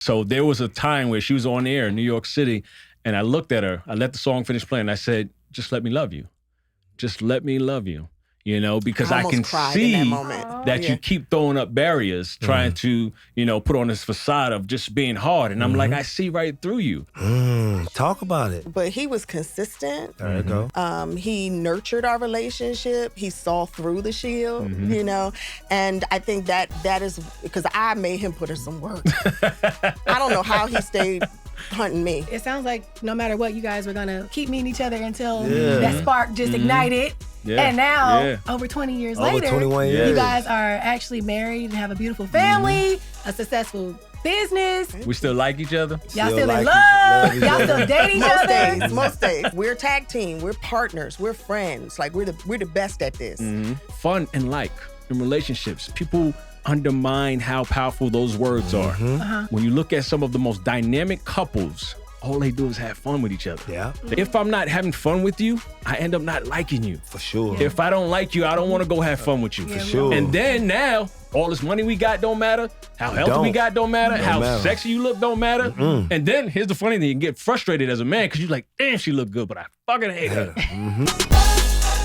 So there was a time where she was on air in New York City, and I looked at her. I let the song finish playing. And I said, "Just let me love you. Just let me love you." You know, because I can see that you keep throwing up barriers, trying to, you know, put on this facade of just being hard. And I'm like, I see right through you. Talk about it. But he was consistent. There you go. He nurtured our relationship. He saw through the shield, you know. And I think that is because I made him put in some work. I don't know how he stayed hunting me. It sounds like no matter what, you guys were gonna keep meeting each other until that spark just ignited. Yeah. And now, over 20 years later, 21 years. you guys are actually married and have a beautiful family, a successful business. We still like each other. Y'all still in love. Y'all still date each other. Most days. We're a tag team. We're partners. We're friends. Like we're the best at this. Fun and like in relationships. People undermine how powerful those words are. When you look at some of the most dynamic couples, all they do is have fun with each other. Yeah. If I'm not having fun with you, I end up not liking you. For sure. If I don't like you, I don't want to go have fun with you. For sure. And then now, all this money we got don't matter. How healthy we got don't matter. How sexy you look don't matter. And then here's the funny thing, you get frustrated as a man because you're like, damn, she look good, but I fucking hate her.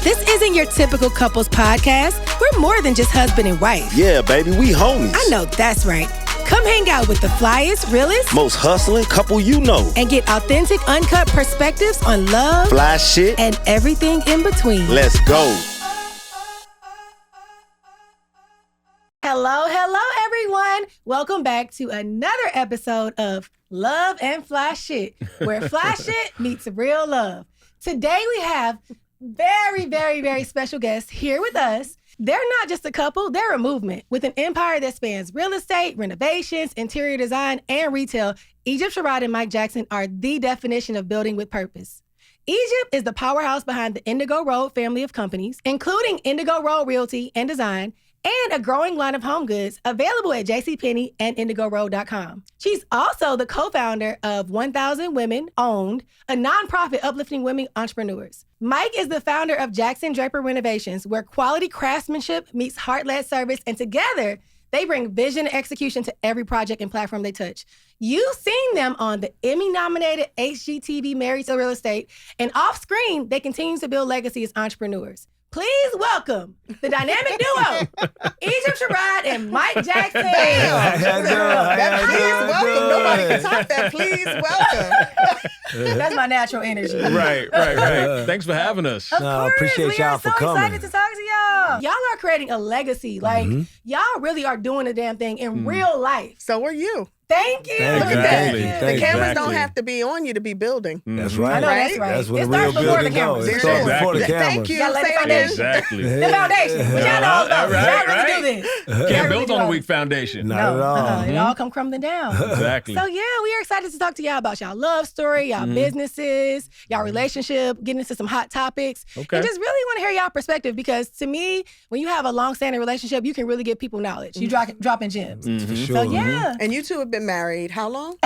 This isn't your typical couples podcast. We're more than just husband and wife. Yeah, baby, we homies. I know that's right. Come hang out with the flyest, realest, most hustling couple you know. And get authentic, uncut perspectives on love, fly shit, and everything in between. Let's go. Hello, everyone. Welcome back to another episode of Love and Fly Shit, where fly shit meets real love. Today we have very, very, very special guests here with us. They're not just a couple, they're a movement with an empire that spans real estate, renovations, interior design, and retail. Sherrod and Mike Jackson are the definition of building with purpose. Egypt is the powerhouse behind the Indigoroad family of companies, including Indigoroad Realty and Design, and a growing line of home goods available at JCPenney and indigoroad.com. She's also the co-founder of 1000 Women Owned, a nonprofit uplifting women entrepreneurs. Mike is the founder of Jackson Draper Renovations, where quality craftsmanship meets heart-led service, and together they bring vision and execution to every project and platform they touch. You've seen them on the Emmy-nominated HGTV Married to Real Estate, and off-screen, they continue to build legacy as entrepreneurs. Please welcome the dynamic duo, Sherrod and Mike Jackson. Please welcome. Nobody can top that. Please welcome. That's my natural energy. Right. Thanks for having us. Of course, appreciate y'all for coming. We are so excited to talk to y'all. Y'all are creating a legacy. Like, y'all really are doing the damn thing in real life. So are you. Thank you. Exactly. The cameras don't have to be on you to be building. That's right. I know that's right. That's what It the real starts before the building goes. cameras. It starts before the cameras. Thank you. Y'all lay the foundation. Exactly. The foundation. But y'all know, y'all really do this. Can't build on a weak foundation. Not at all. It all come crumbling down. Exactly. So yeah, we are excited to talk to y'all about y'all love story, y'all businesses, y'all relationship, getting into some hot topics. Okay. And just really want to hear y'all perspective, because to me, when you have a long-standing relationship, you can really give people knowledge. You dropping gems. For sure. So yeah. And you two have been married how long?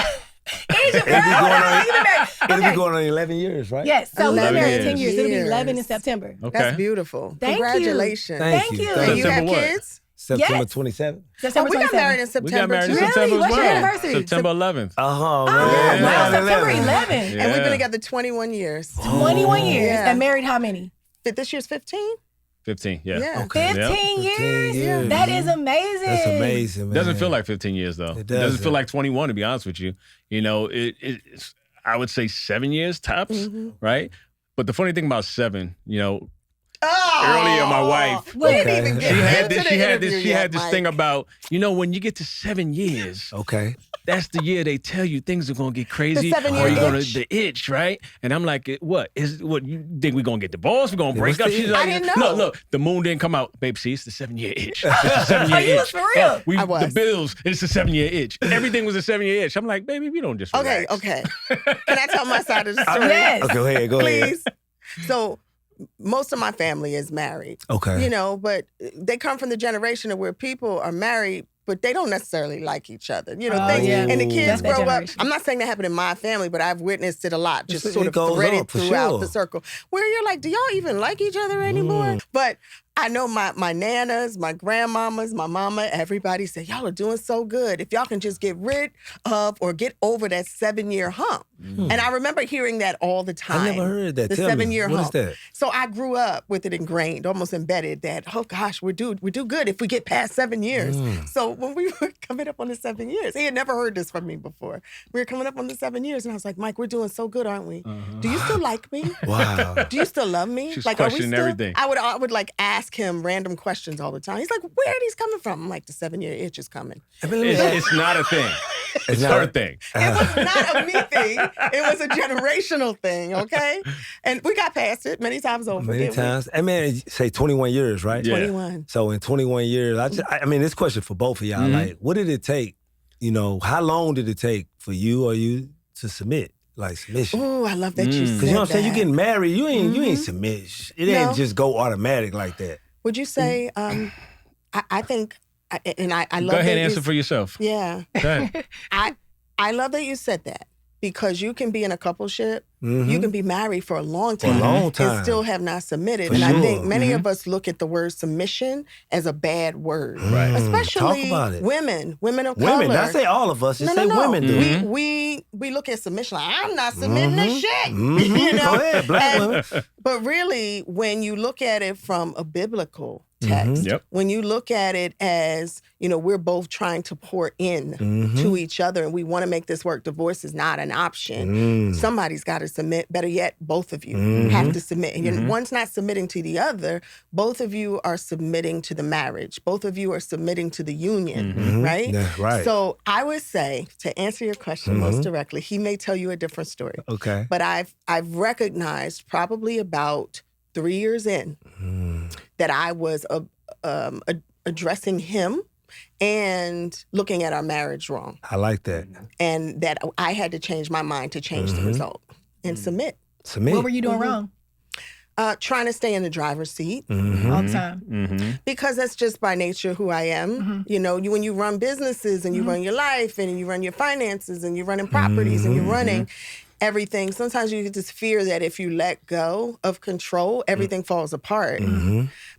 Egypt, It'll be going on 11 years, right? Yes. So we've been 11 married 10 years. years. It'll be 11 in September. Okay. That's beautiful. Thank you. Congratulations. Thank you. And you have September what? kids? September Yes. 27th. September We got 27th. married in We September. got married in too. Really? September What's as your well. anniversary? September 11th. Oh, Yeah, man. wow, Man, September 11. 11th. And we've been together 21 years. 21 years. Yeah. And married how many? This year's 15? 15, yeah. Yeah. Okay. 15 years? 15 years. That is amazing. That's amazing, man. Doesn't feel like 15 years, though. It doesn't doesn't. feel like 21, to be honest with you. You know, it's, I would say 7 years tops, right? But the funny thing about 7, you know, earlier my wife, We didn't even get she had into this, the she had interview this, she yet, had this Mike. thing about, you know, when you get to 7 years, Okay. that's the year they tell you things are gonna get crazy. The 7-year or you're gonna itch? the itch, right? And I'm like, what you think we're gonna get divorced? We're gonna break what's up? the She's itch? like, I didn't know. Look, the moon didn't come out, babe. See, it's the 7-year itch. It's the 7-year Oh, you itch. was for real? I was. The bills, it's the 7-year itch. Everything was a 7-year itch. I'm like, baby, we don't just Okay, relax. okay. Can I tell my side of the story? Yes. Okay, go ahead. Go ahead. Please. So most of my family is married. Okay. You know, but they come from the generation of where people are married, but they don't necessarily like each other. You know, Oh, things, yeah. and the That's kids that grow up. generation. I'm not saying that happened in my family, but I've witnessed it a lot, just It sort of goes threaded on, for throughout sure. the circle, where you're like, do y'all even like each other anymore? But I know my nanas, my grandmamas, my mama, everybody said, y'all are doing so good. If y'all can just get rid of or get over that 7-year hump. And I remember hearing that all the time. I never heard that. The Tell 7-year me, hump. what is that? So I grew up with it ingrained, almost embedded that, oh gosh, we do good if we get past 7 years. So when we were coming up on the 7 years, he had never heard this from me before. We were coming up on the 7 years and I was like, Mike, we're doing so good, aren't we? Do you still like me? Wow. Do you still love me? She's like, are we questioning still? everything. I would like ask him random questions all the time. He's like, where are these coming from? I'm like, the 7-year itch is coming. It's not a thing. It's her thing. It was not a me thing. It was a generational thing, okay? And we got past it many times over. Many times. I mean, say 21 years, right? Yeah. 21. So in 21 years, I mean, this question for both of y'all, like, what did it take, how long did it take for you or you to submit? Like submission. Oh, I love that you said that. Because you know what I'm saying? You getting married, you ain't submit. It ain't just go automatic like that. Would you say, I think, and I love Go ahead that and answer for yourself. Yeah. Go ahead. I love that you said that because you can be in a coupleship, you can be married for a long time, and still have not submitted. And I think many of us look at the word submission as a bad word, Right. especially Talk about it. women of color. Women, not say all of us, just say women do. We look at submission like, I'm not submitting this shit. Go ahead, black women. But really, when you look at it from a biblical text, when you look at it as, we're both trying to pour in to each other and we want to make this work. Divorce is not an option. Somebody's got to submit. Better yet, both of you have to submit. And one's not submitting to the other. Both of you are submitting to the marriage. Both of you are submitting to the union, right? Yeah, right. So I would say, to answer your question most directly, he may tell you a different story. Okay. But I've recognized probably about 3 years in that I was addressing him and looking at our marriage wrong. I like that. And that I had to change my mind to change the result and submit. What were you doing wrong? Trying to stay in the driver's seat. All the time. Because that's just by nature who I am. When you run businesses and you run your life and you run your finances and you're running properties and you're running everything, sometimes you get this fear that if you let go of control, everything falls apart.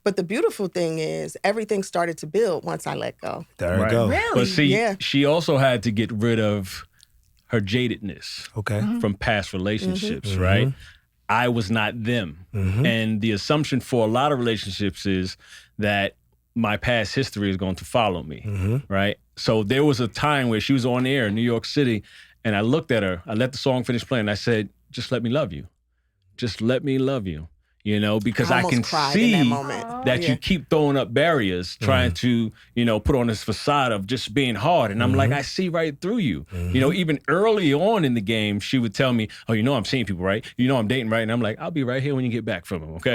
But the beautiful thing is everything started to build once I let go. There you go. Really? But see, she also had to get rid of her jadedness from past relationships, right? I was not them. And the assumption for a lot of relationships is that my past history is going to follow me, right? So there was a time where she was on air in New York City and I looked at her, I let the song finish playing, and I said, just let me love you. Just let me love you. Because I can see that you keep throwing up barriers, trying to, put on this facade of just being hard. And I'm like, I see right through you. Even early on in the game, she would tell me, oh, I'm seeing people, right? I'm dating, right? And I'm like, I'll be right here when you get back from them, okay?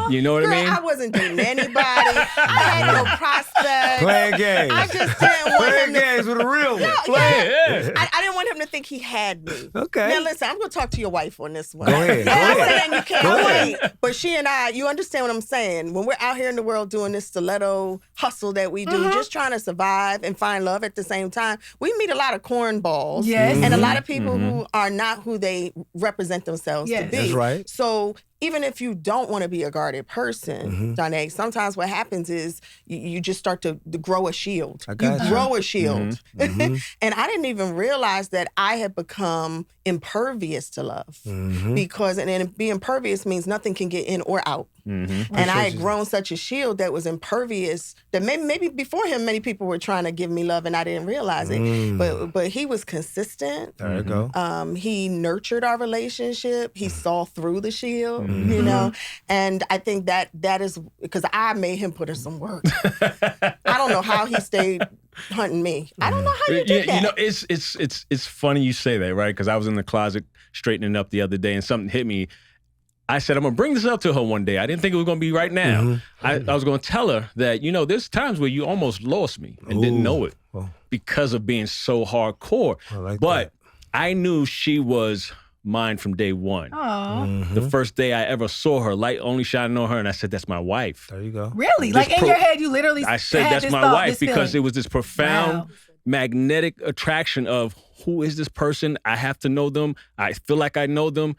You know what I mean? I wasn't dating anybody. I had no prospects. Playing games. I just didn't want him to... games with a real one. I didn't want him to think he had me. Okay. Now, listen, I'm going to talk to your wife on this one. Go ahead. I'm saying you can't wait. But she and I, you understand what I'm saying? When we're out here in the world doing this stiletto hustle that we do, just trying to survive and find love at the same time, we meet a lot of cornballs. Yes. And a lot of people who are not who they represent themselves to be. That's right. So even if you don't want to be a guarded person, Donay, sometimes what happens is you just start to grow a shield. You grow a shield. And I didn't even realize that I had become impervious to love. Because, and being impervious means nothing can get in or out. And I had grown such a shield that was impervious that maybe before him, many people were trying to give me love and I didn't realize it. But he was consistent. There you go. He nurtured our relationship. He saw through the shield, and I think that is because I made him put in some work. I don't know how he stayed hunting me. I don't know how you did that. It's funny you say that, right? Because I was in the closet straightening up the other day and something hit me. I said, I'm going to bring this up to her one day. I didn't think it was going to be right now. I was going to tell her that, there's times where you almost lost me and didn't know it because of being so hardcore. But I knew she was mine from day one. The first day I ever saw her, light only shining on her, and I said, that's my wife. There you go. Really? Like in your head, you literally I said, had that's this my thought, wife this because feeling. it was this profound magnetic attraction of who is this person? I have to know them. I feel like I know them.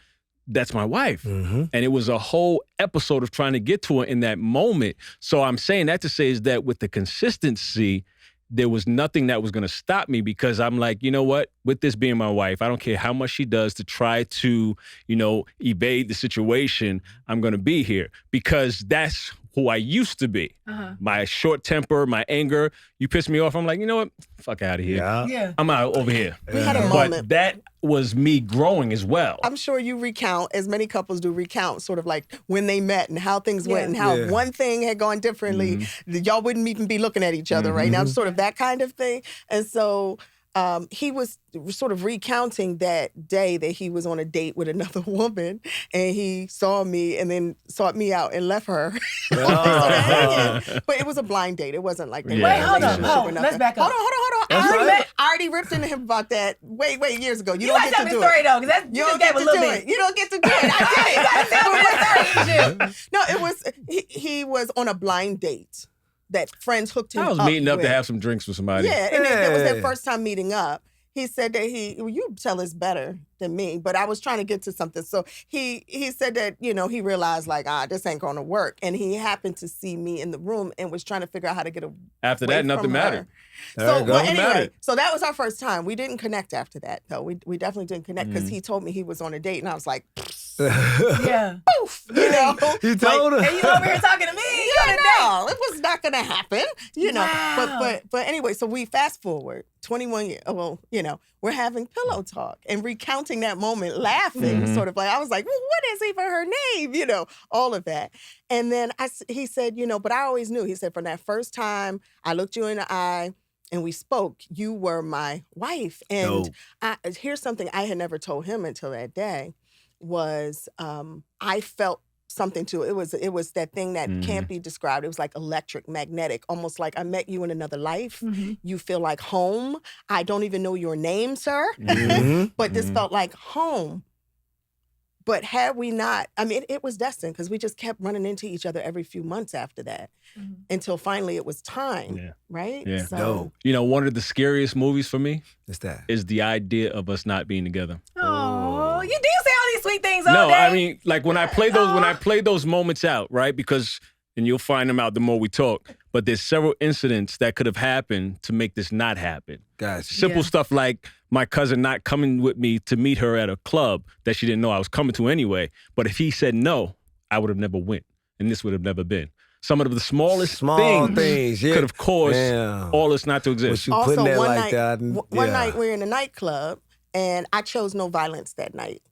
that's my wife. And it was a whole episode of trying to get to her in that moment. So I'm saying that to say is that with the consistency, there was nothing that was going to stop me, because I'm like, you know what? With this being my wife, I don't care how much she does to try to, evade the situation. I'm going to be here because that's who I used to be. My short temper, my anger. You piss me off, I'm like, you know what? Fuck out of here. Yeah. I'm out over here. We had a moment. But that was me growing as well. I'm sure you recount, as many couples do, recount sort of like when they met and how things went and how one thing had gone differently. Y'all wouldn't even be looking at each other right now, sort of that kind of thing. And so he was sort of recounting that day that he was on a date with another woman, and he saw me and then sought me out and left her. But it was a blind date. It wasn't like that. Wait, hold on. Let's back up. Hold on. I already ripped into him about that way years ago. You don't get to do it. Though, you don't get to do it. You don't get to do it. I did it. No, it was he was on a blind date that friends hooked him up. I was meeting up to have some drinks with somebody. Yeah, and that was their first time meeting up. He said that you tell us better than me, but I was trying to get to something. So he said that, he realized like, this ain't gonna work. And he happened to see me in the room and was trying to figure out how to get away. After that, nothing mattered. So anyway, so that was our first time. We didn't connect after that, though. We definitely didn't connect because he told me he was on a date, and I was like, yeah, poof, You told her. And you over here talking to me? No, it was not gonna happen, Wow. But anyway, so we fast forward 21 years. Well, we're having pillow talk and recounting that moment, laughing, sort of like I was like, well, what is even her name? All of that. And then he said, but I always knew. He said, from that first time I looked you in the eye and we spoke, you were my wife. And here's something I had never told him until that day was I felt something too. It was that thing that can't be described. It was like electric, magnetic, almost like I met you in another life. You feel like home. I don't even know your name, sir, but this felt like home. But had we not, it was destined because we just kept running into each other every few months after that until finally it was time, right? Yeah. So, one of the scariest movies for me is the idea of us not being together. Oh, you do say all these sweet things all No, day. I mean, like when I play those moments out, right? Because, and you'll find them out the more we talk, but there's several incidents that could have happened to make this not happen. Gotcha. Simple stuff like my cousin not coming with me to meet her at a club that she didn't know I was coming to anyway. But if he said no, I would have never went. And this would have never been. Some of the smallest things could have caused all this not to exist. Also, one night we were in a nightclub and I chose no violence that night.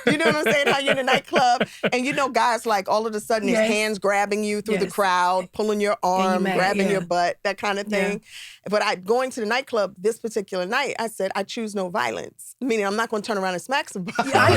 You know what I'm saying? How you're in a nightclub and guys like all of a sudden his hands grabbing you through the crowd, pulling your arm, grabbing your butt, that kind of thing. But going to the nightclub this particular night, I said, I choose no violence. Meaning I'm not going to turn around and smack somebody. Yeah, I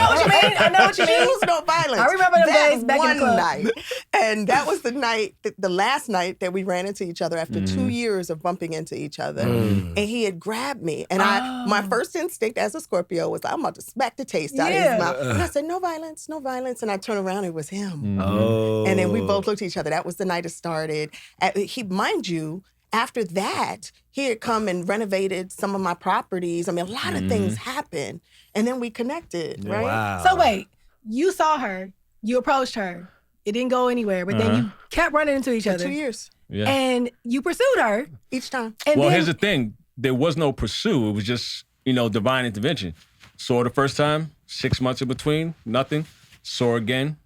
know what you mean. Choose no violence. I remember them days back in the club. Night. And that was the night, the last night that we ran into each other after 2 years of bumping into each other. And he had grabbed me. And my first instinct as a Scorpio was, I'm about to smack the taste out of his mouth. And I said, no violence, no violence. And I turned around, it was him. And then we both looked at each other. That was the night it started. Mind you, after that, he had come and renovated some of my properties. A lot of things happened. And then we connected, right? Wow. So wait, you saw her, you approached her, it didn't go anywhere, but then you kept running into each other. 2 years. Yeah. And you pursued her. Each time. And here's the thing. There was no pursue. It was just, divine intervention. Saw her the first time, 6 months in between, nothing. Saw her again,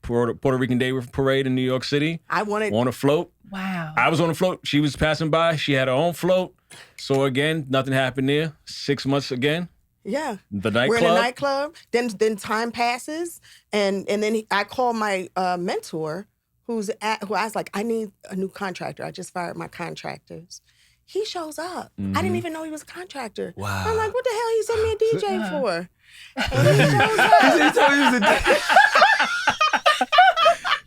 Puerto Rican Day Parade in New York City. On a float. Wow. I was on a float. She was passing by. She had her own float. Saw her again. Nothing happened there. 6 months again. Yeah. The nightclub. We're in a nightclub. Then time passes. And then I call my mentor who I was like, I need a new contractor. I just fired my contractors. He shows up. I didn't even know he was a contractor. Wow. I'm like, what the hell he sent me a DJ for? And he shows up. He told you he was a DJ.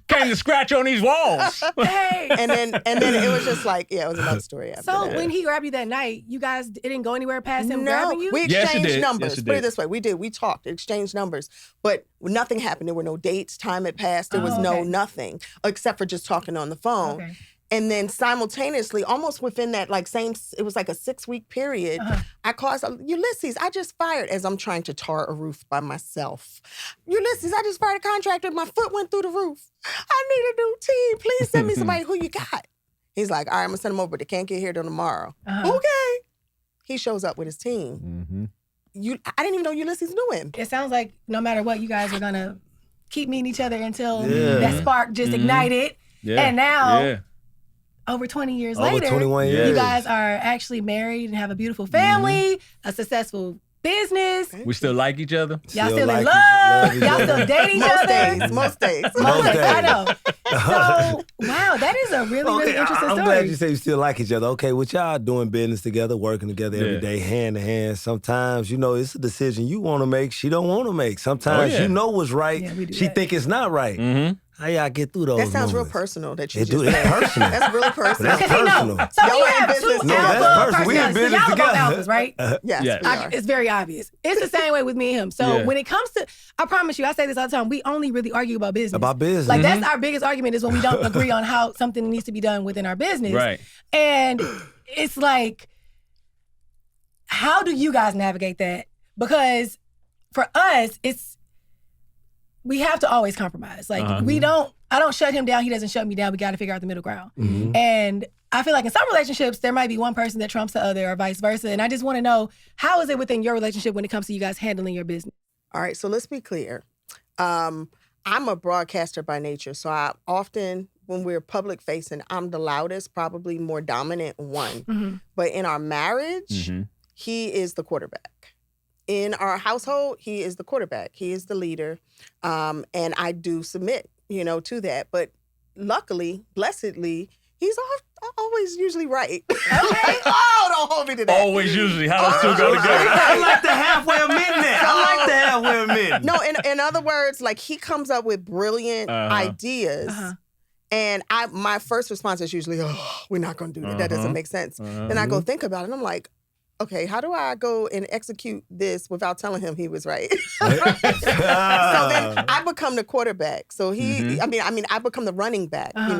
Came to scratch on these walls. Hey. And then it was just like, it was another story after So that. when he grabbed you that night, you guys, it didn't go anywhere past him grabbing you? We exchanged numbers. Yes, it Put it did. this way, we did. We talked, exchanged numbers, but nothing happened. There were no dates. Time had passed. There was nothing except for just talking on the phone. Okay. And then simultaneously, almost within that it was like a 6-week period, I called, Ulysses, I just fired, as I'm trying to tar a roof by myself. Ulysses, I just fired a contractor. My foot went through the roof. I need a new team. Please send me somebody who you got. He's like, all right, I'm going to send them over, but they can't get here till tomorrow. Okay. He shows up with his team. I didn't even know Ulysses knew him. It sounds like no matter what, you guys are going to keep meeting each other until that spark just ignited. Yeah. And now, over 20 years later, 21 years. You guys are actually married and have a beautiful family, a successful business. We still like each other? Y'all still in love? Y'all still dating each other? Most days. I know. So, wow, that is a really interesting story. I'm glad you say you still like each other. Okay, with y'all doing business together, working together every day, hand to hand. Sometimes, it's a decision you want to make, she don't want to make. Sometimes you know what's right, she think it's not right. How y'all get through those That sounds moments? real personal that you just said. It's personal. That's really personal. That's personal. So we have two alpha personalities. We in business y'all together. are both alphas, right? Yes, we are. It's very obvious. It's the same way with me and him. So when it comes to, I promise you, I say this all the time, we only really argue about business. About business. Like that's our biggest argument is when we don't agree on how something needs to be done within our business. Right. And it's like, how do you guys navigate that? Because for us, we have to always compromise. Like I don't shut him down. He doesn't shut me down. We got to figure out the middle ground. And I feel like in some relationships, there might be one person that trumps the other or vice versa. And I just want to know, how is it within your relationship when it comes to you guys handling your business? All right. So let's be clear. I'm a broadcaster by nature. So I often, when we're public facing, I'm the loudest, probably more dominant one. But in our marriage, he is the quarterback. In our household, he is the quarterback. He is the leader. And I do submit, to that. But luckily, blessedly, he's always usually right. Okay. Don't hold me to that. Always usually. How those two go together? I like the halfway admitting that. No, in other words, like he comes up with brilliant ideas. And my first response is usually, we're not going to do that. That doesn't make sense. Then I go think about it and I'm like, okay, how do I go and execute this without telling him he was right? So then I become the quarterback. So I become the running back. I'm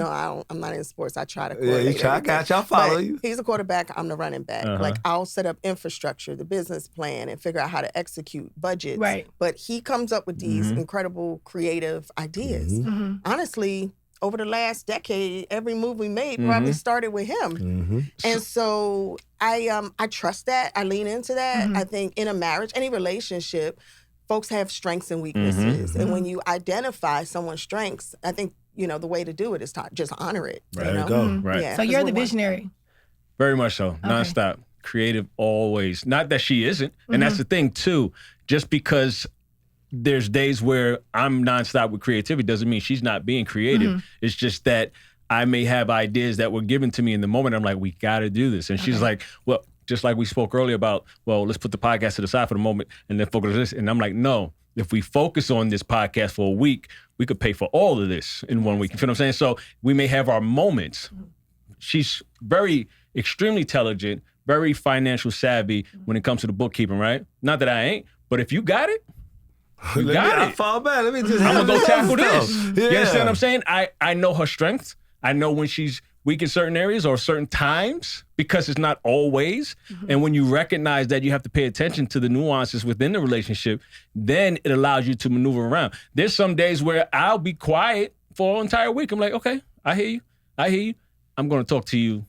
not in sports. I try to coordinate. Yeah, you try. Got y'all follow you. He's a quarterback. I'm the running back. Like I'll set up infrastructure, the business plan, and figure out how to execute budgets. Right. But he comes up with these incredible creative ideas. Honestly, over the last decade, every move we made probably started with him. And so I trust that. I lean into that. I think in a marriage, any relationship, folks have strengths and weaknesses. And when you identify someone's strengths, I think, the way to do it is to just honor it. There you go. Right. Yeah, so you're the visionary. Very much so. Nonstop. Creative always. Not that she isn't. And that's the thing, too. Just because there's days where I'm nonstop with creativity doesn't mean she's not being creative. It's just that I may have ideas that were given to me in the moment. I'm like, we got to do this. And she's like, well, just like we spoke earlier about, well, let's put the podcast to the side for the moment and then focus on this. And I'm like, no, if we focus on this podcast for a week, we could pay for all of this in 1 week. You feel what I'm saying? So we may have our moments. She's extremely intelligent, very financial savvy when it comes to the bookkeeping, right? Not that I ain't, but if you got it, you got it. I fall back. Let me just. I'm gonna go tackle this. Yeah. You understand what I'm saying? I know her strengths. I know when she's weak in certain areas or certain times because it's not always. And when you recognize that you have to pay attention to the nuances within the relationship, then it allows you to maneuver around. There's some days where I'll be quiet for an entire week. I'm like, okay, I hear you. I'm gonna talk to you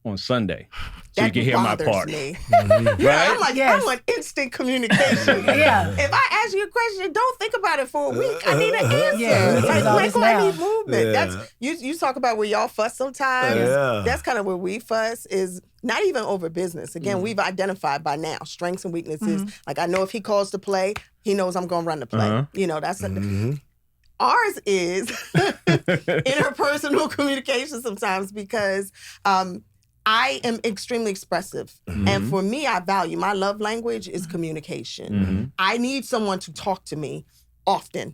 on Sunday. So you can hear my part. Me. Right? I'm like instant communication. If I ask you a question, don't think about it for a week. I need an answer. I need movement. That's you talk about where y'all fuss sometimes. That's kind of where we fuss is not even over business. Again, we've identified by now strengths and weaknesses. Like I know if he calls to play, he knows I'm gonna run the play. That's ours is interpersonal communication sometimes because I am extremely expressive. And for me, I value my love language is communication. I need someone to talk to me often.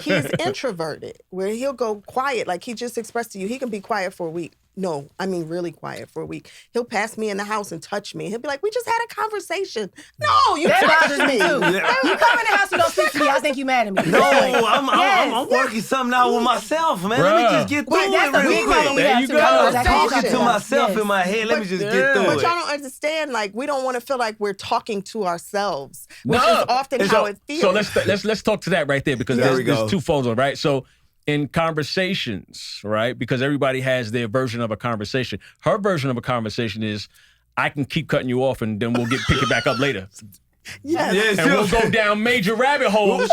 He's introverted, where he'll go quiet. Like he just expressed to you, he can be quiet for a week. No, I mean really quiet for a week. He'll pass me in the house and touch me. He'll be like, we just had a conversation. No, you touched me. Yeah. You come in the house, you don't speak to me, I think you mad at me. No, I'm working something out with myself, man. Let me just get through it real quick. There you go. I'm talking to myself in my head. Let me just get through it. But y'all don't understand, like, we don't want to feel like we're talking to ourselves, which is often how it feels. So let's talk to that right there, because there's two folds, right? So in conversations, right? Because everybody has their version of a conversation. Her version of a conversation is, I can keep cutting you off and then we'll pick it back up later. Yes. And we'll go down major rabbit holes.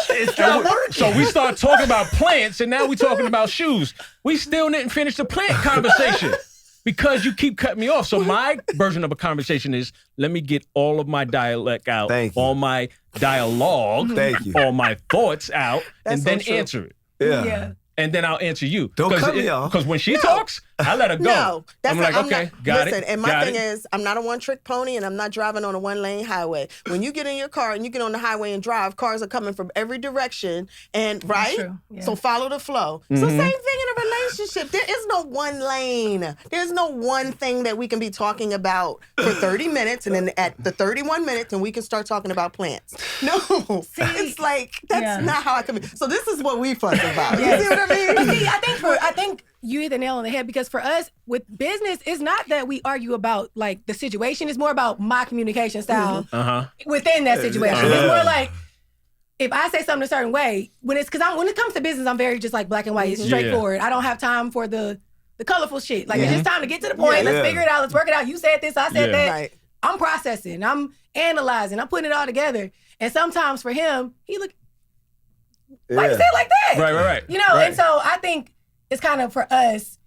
So we start talking about plants, and now we're talking about shoes. We still didn't finish the plant conversation because you keep cutting me off. So my version of a conversation is, let me get all of my dialect out, all my dialogue, all my thoughts out, and then answer it. Yeah. And then I'll answer you. Don't cut me off. Because when she talks, I let her go. No, I'm like, okay, got it. Listen, and my thing is, I'm not a one-trick pony, and I'm not driving on a one-lane highway. When you get in your car and you get on the highway and drive, cars are coming from every direction, and right? True. Yeah. So follow the flow. So same thing in a relationship. There is no one lane. There's no one thing that we can be talking about for 30 minutes, and then at the 31 minutes, and we can start talking about plants. No, it's like that's not how I can be. So this is what we fuss about. You see what I mean? But see, I think you hit the nail on the head, because for us with business, it's not that we argue about like the situation. It's more about my communication style within that situation. It's more like, if I say something a certain way, when it comes to business, I'm very just like black and white. It's straightforward. I don't have time for the colorful shit. Like it's just time to get to the point. Let's figure it out. Let's work it out. You said this, I said that. Right. I'm processing. I'm analyzing. I'm putting it all together. And sometimes for him, he look. Why you say it like that? Right. You know, and so I think it's kind of for us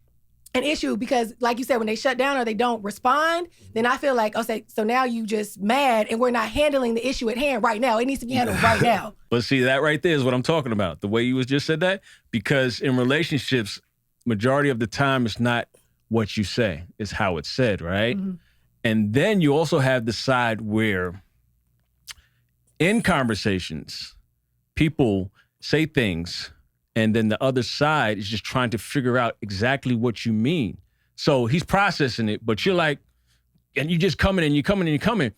an issue, because like you said, when they shut down or they don't respond, then I feel like, so now you just mad and we're not handling the issue at hand right now. It needs to be handled right now. But see, that right there is what I'm talking about. The way you just said that, because in relationships, majority of the time, it's not what you say, it's how it's said, right? Mm-hmm. And then you also have the side where in conversations, people say things, and then the other side is just trying to figure out exactly what you mean. So he's processing it, but you're like, and you just coming and you're coming and you're coming.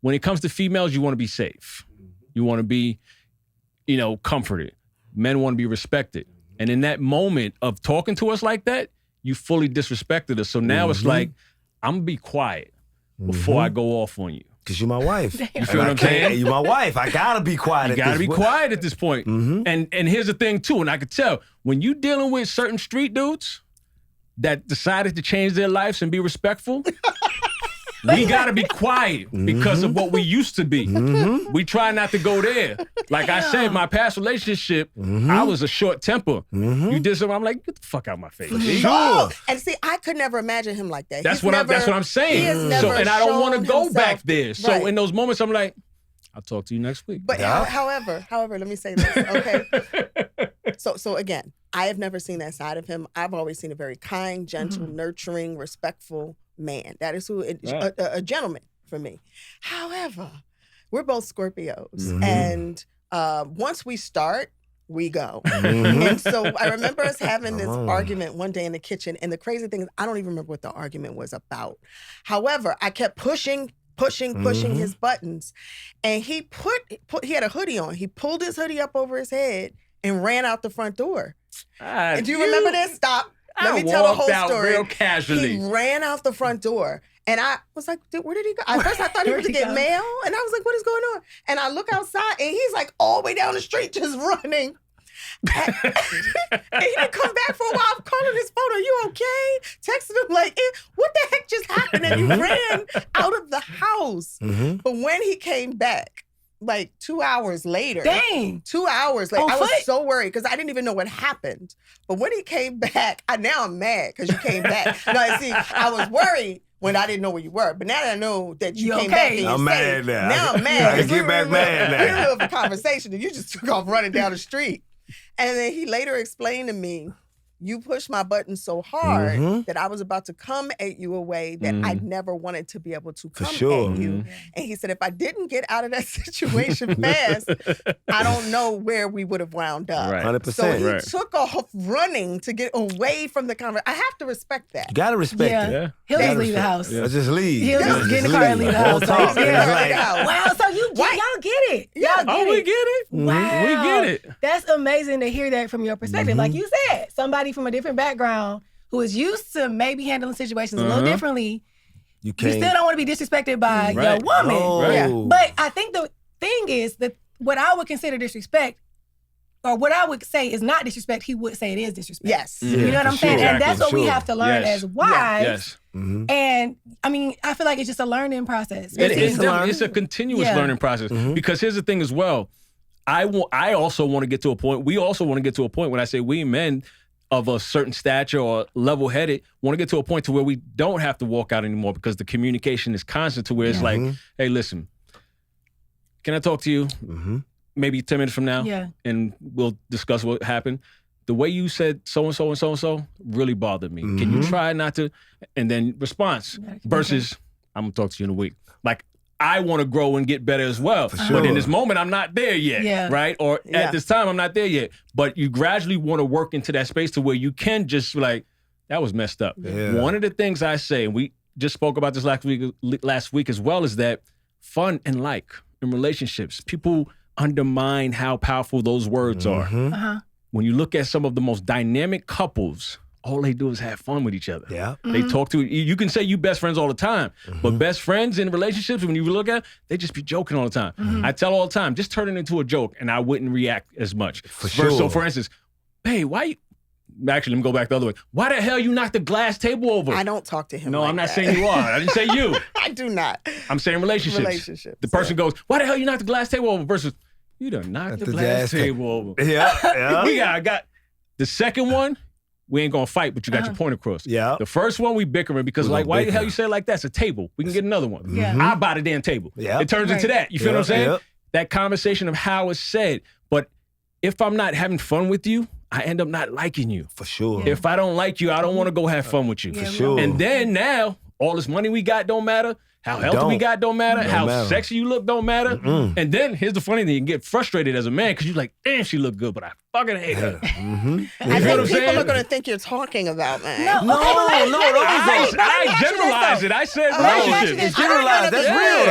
When it comes to females, you want to be safe. You want to be, comforted. Men want to be respected. And in that moment of talking to us like that, you fully disrespected us. So now it's like, I'm going to be quiet before I go off on you. Because you're my wife. You feel what I'm saying? You're my wife. I gotta be quiet. You gotta be quiet at this point. Mm-hmm. And here's the thing too, and I could tell, when you dealing with certain street dudes that decided to change their lives and be respectful, we gotta be quiet because of what we used to be. Mm-hmm. We try not to go there. Like I said, my past relationship, I was a short temper. Mm-hmm. You did something, I'm like, get the fuck out of my face. Sure. And see, I could never imagine him like that. That's what I'm saying. So, and I don't want to go back there. So in those moments, I'm like, I'll talk to you next week. But however, let me say this, okay? So again, I have never seen that side of him. I've always seen a very kind, gentle, nurturing, respectful man. That is who a gentleman for me. However, we're both Scorpios, and once we start, we go. And so I remember us having this argument one day in the kitchen, and the crazy thing is, I don't even remember what the argument was about. However, I kept pushing his buttons, and he had a hoodie on. He pulled his hoodie up over his head and ran out the front door. And do you remember this? Stop. Let me tell the whole story. Real casually. He ran out the front door, and I was like, where did he go? At first I thought he was to get mail, and I was like, what is going on? And I look outside, and he's like all the way down the street just running. And he didn't come back for a while. I'm calling his phone, are you okay? Texting him like, what the heck just happened? And he ran out of the house. But when he came back, like 2 hours later. Dang. 2 hours later. I was so worried because I didn't even know what happened. But when he came back, now I'm mad because you came back. No, see, I was worried when I didn't know where you were. But now that I know that you came back and you're I'm mad now. Now I'm mad. I can get back mad now. We were in the middle of a conversation and you just took off running down the street. And then he later explained to me you pushed my button so hard that I was about to come at you a way that I never wanted to be able to come at you. And he said, if I didn't get out of that situation fast, I don't know where we would have wound up. Right. 100%. So he took off running to get away from the conversation. I have to respect that. You gotta respect it. Yeah. He'll just leave the house. Yeah. Just leave. He'll just get in the car and leave the house. Wow, so y'all get it. Y'all get we get it. Wow. We get it. That's amazing to hear that from your perspective. Like you said, somebody from a different background who is used to maybe handling situations a little differently. You still don't want to be disrespected by your woman. Oh. Yeah. But I think the thing is that what I would consider disrespect, or what I would say is not disrespect, he would say it is disrespect. Yes. You know what I'm saying? Sure. And that's what we have to learn as wives. Yes. And I mean, I feel like it's just a learning process. It's a continuous learning process. Because here's the thing as well. I also want to get to a point, we also want to get to a point, when I say we men of a certain stature or level-headed, want to get to a point to where we don't have to walk out anymore, because the communication is constant, to where it's like, hey, listen, can I talk to you maybe 10 minutes from now? Yeah. And we'll discuss what happened. The way you said so-and-so and so-and-so really bothered me. Can you try not to? And then response versus, I'm going to talk to you in a week. Like, I want to grow and get better as well. But in this moment, I'm not there yet, right? Or at this time, I'm not there yet. But you gradually want to work into that space to where you can just like, that was messed up. Yeah. One of the things I say, and we just spoke about this last week as well, is that fun and like in relationships, people undermine how powerful those words are. When you look at some of the most dynamic couples, all they do is have fun with each other. Yeah. They talk to, you can say you best friends all the time, but best friends in relationships, when you look at, they just be joking all the time. I tell all the time, just turn it into a joke and I wouldn't react as much. So for instance, hey, why you, actually, let me go back the other way. Why the hell you knocked the glass table over? I don't talk to him No, like I'm not that. saying you are. I didn't say you. I do not. I'm saying relationships. The person goes, why the hell you knocked the glass table over? Versus, you done knocked the glass table over. Yeah. I got the second one. We ain't gonna fight, but you got your point across. Yeah. The first one we bickering because like, why the hell you say it like that? It's a table. We can get another one. Yeah. I buy the damn table. Yeah. It turns into that. You feel what I'm saying? That conversation of how it's said. But if I'm not having fun with you, I end up not liking you. For sure. If I don't like you, I don't want to go have fun with you. For sure. And then now, all this money we got don't matter. How healthy we got don't matter. How sexy you look don't matter. And then here's the funny thing, you get frustrated as a man because you're like, damn, she look good, but I fucking hate her. I think people are going to think you're talking about, man. I generalize it. I said relationships. It's generalized. That's real,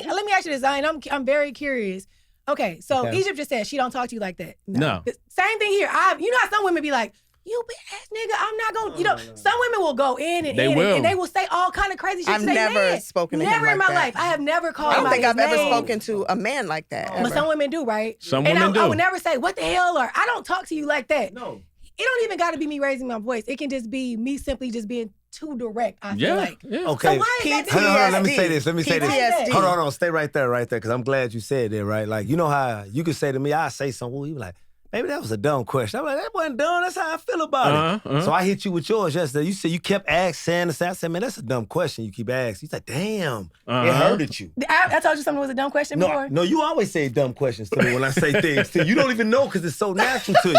though. Let me ask you this, Zion. I'm very curious. Okay, so Egypt just said she don't talk to you like that. No. Same thing here. You know how some women be like, you bitch ass nigga, I'm not gonna, you know, some women will go in and and they will say all kind of crazy shit. I've never spoken to him Never in my life. I have never called him. I don't think I've ever spoken to a man like that. But some women do, right? Some women do. I would never say, what the hell, or I don't talk to you like that. No. It don't even gotta be me raising my voice. It can just be me simply just being too direct, I feel like. Yeah. Okay. So why is that Hold on, let me say this. PTSD. Hold on, stay right there, because I'm glad you said that, right? Like, you know how you could say to me, I say something, you be like, maybe that was a dumb question. I'm like, that wasn't dumb. That's how I feel about it. So I hit you with yours yesterday. You said you kept asking. I said, man, that's a dumb question you keep asking. You said, damn, it hurted you. I told you something was a dumb question before? No, you always say dumb questions to me when I say things to you. You don't even know because it's so natural to you.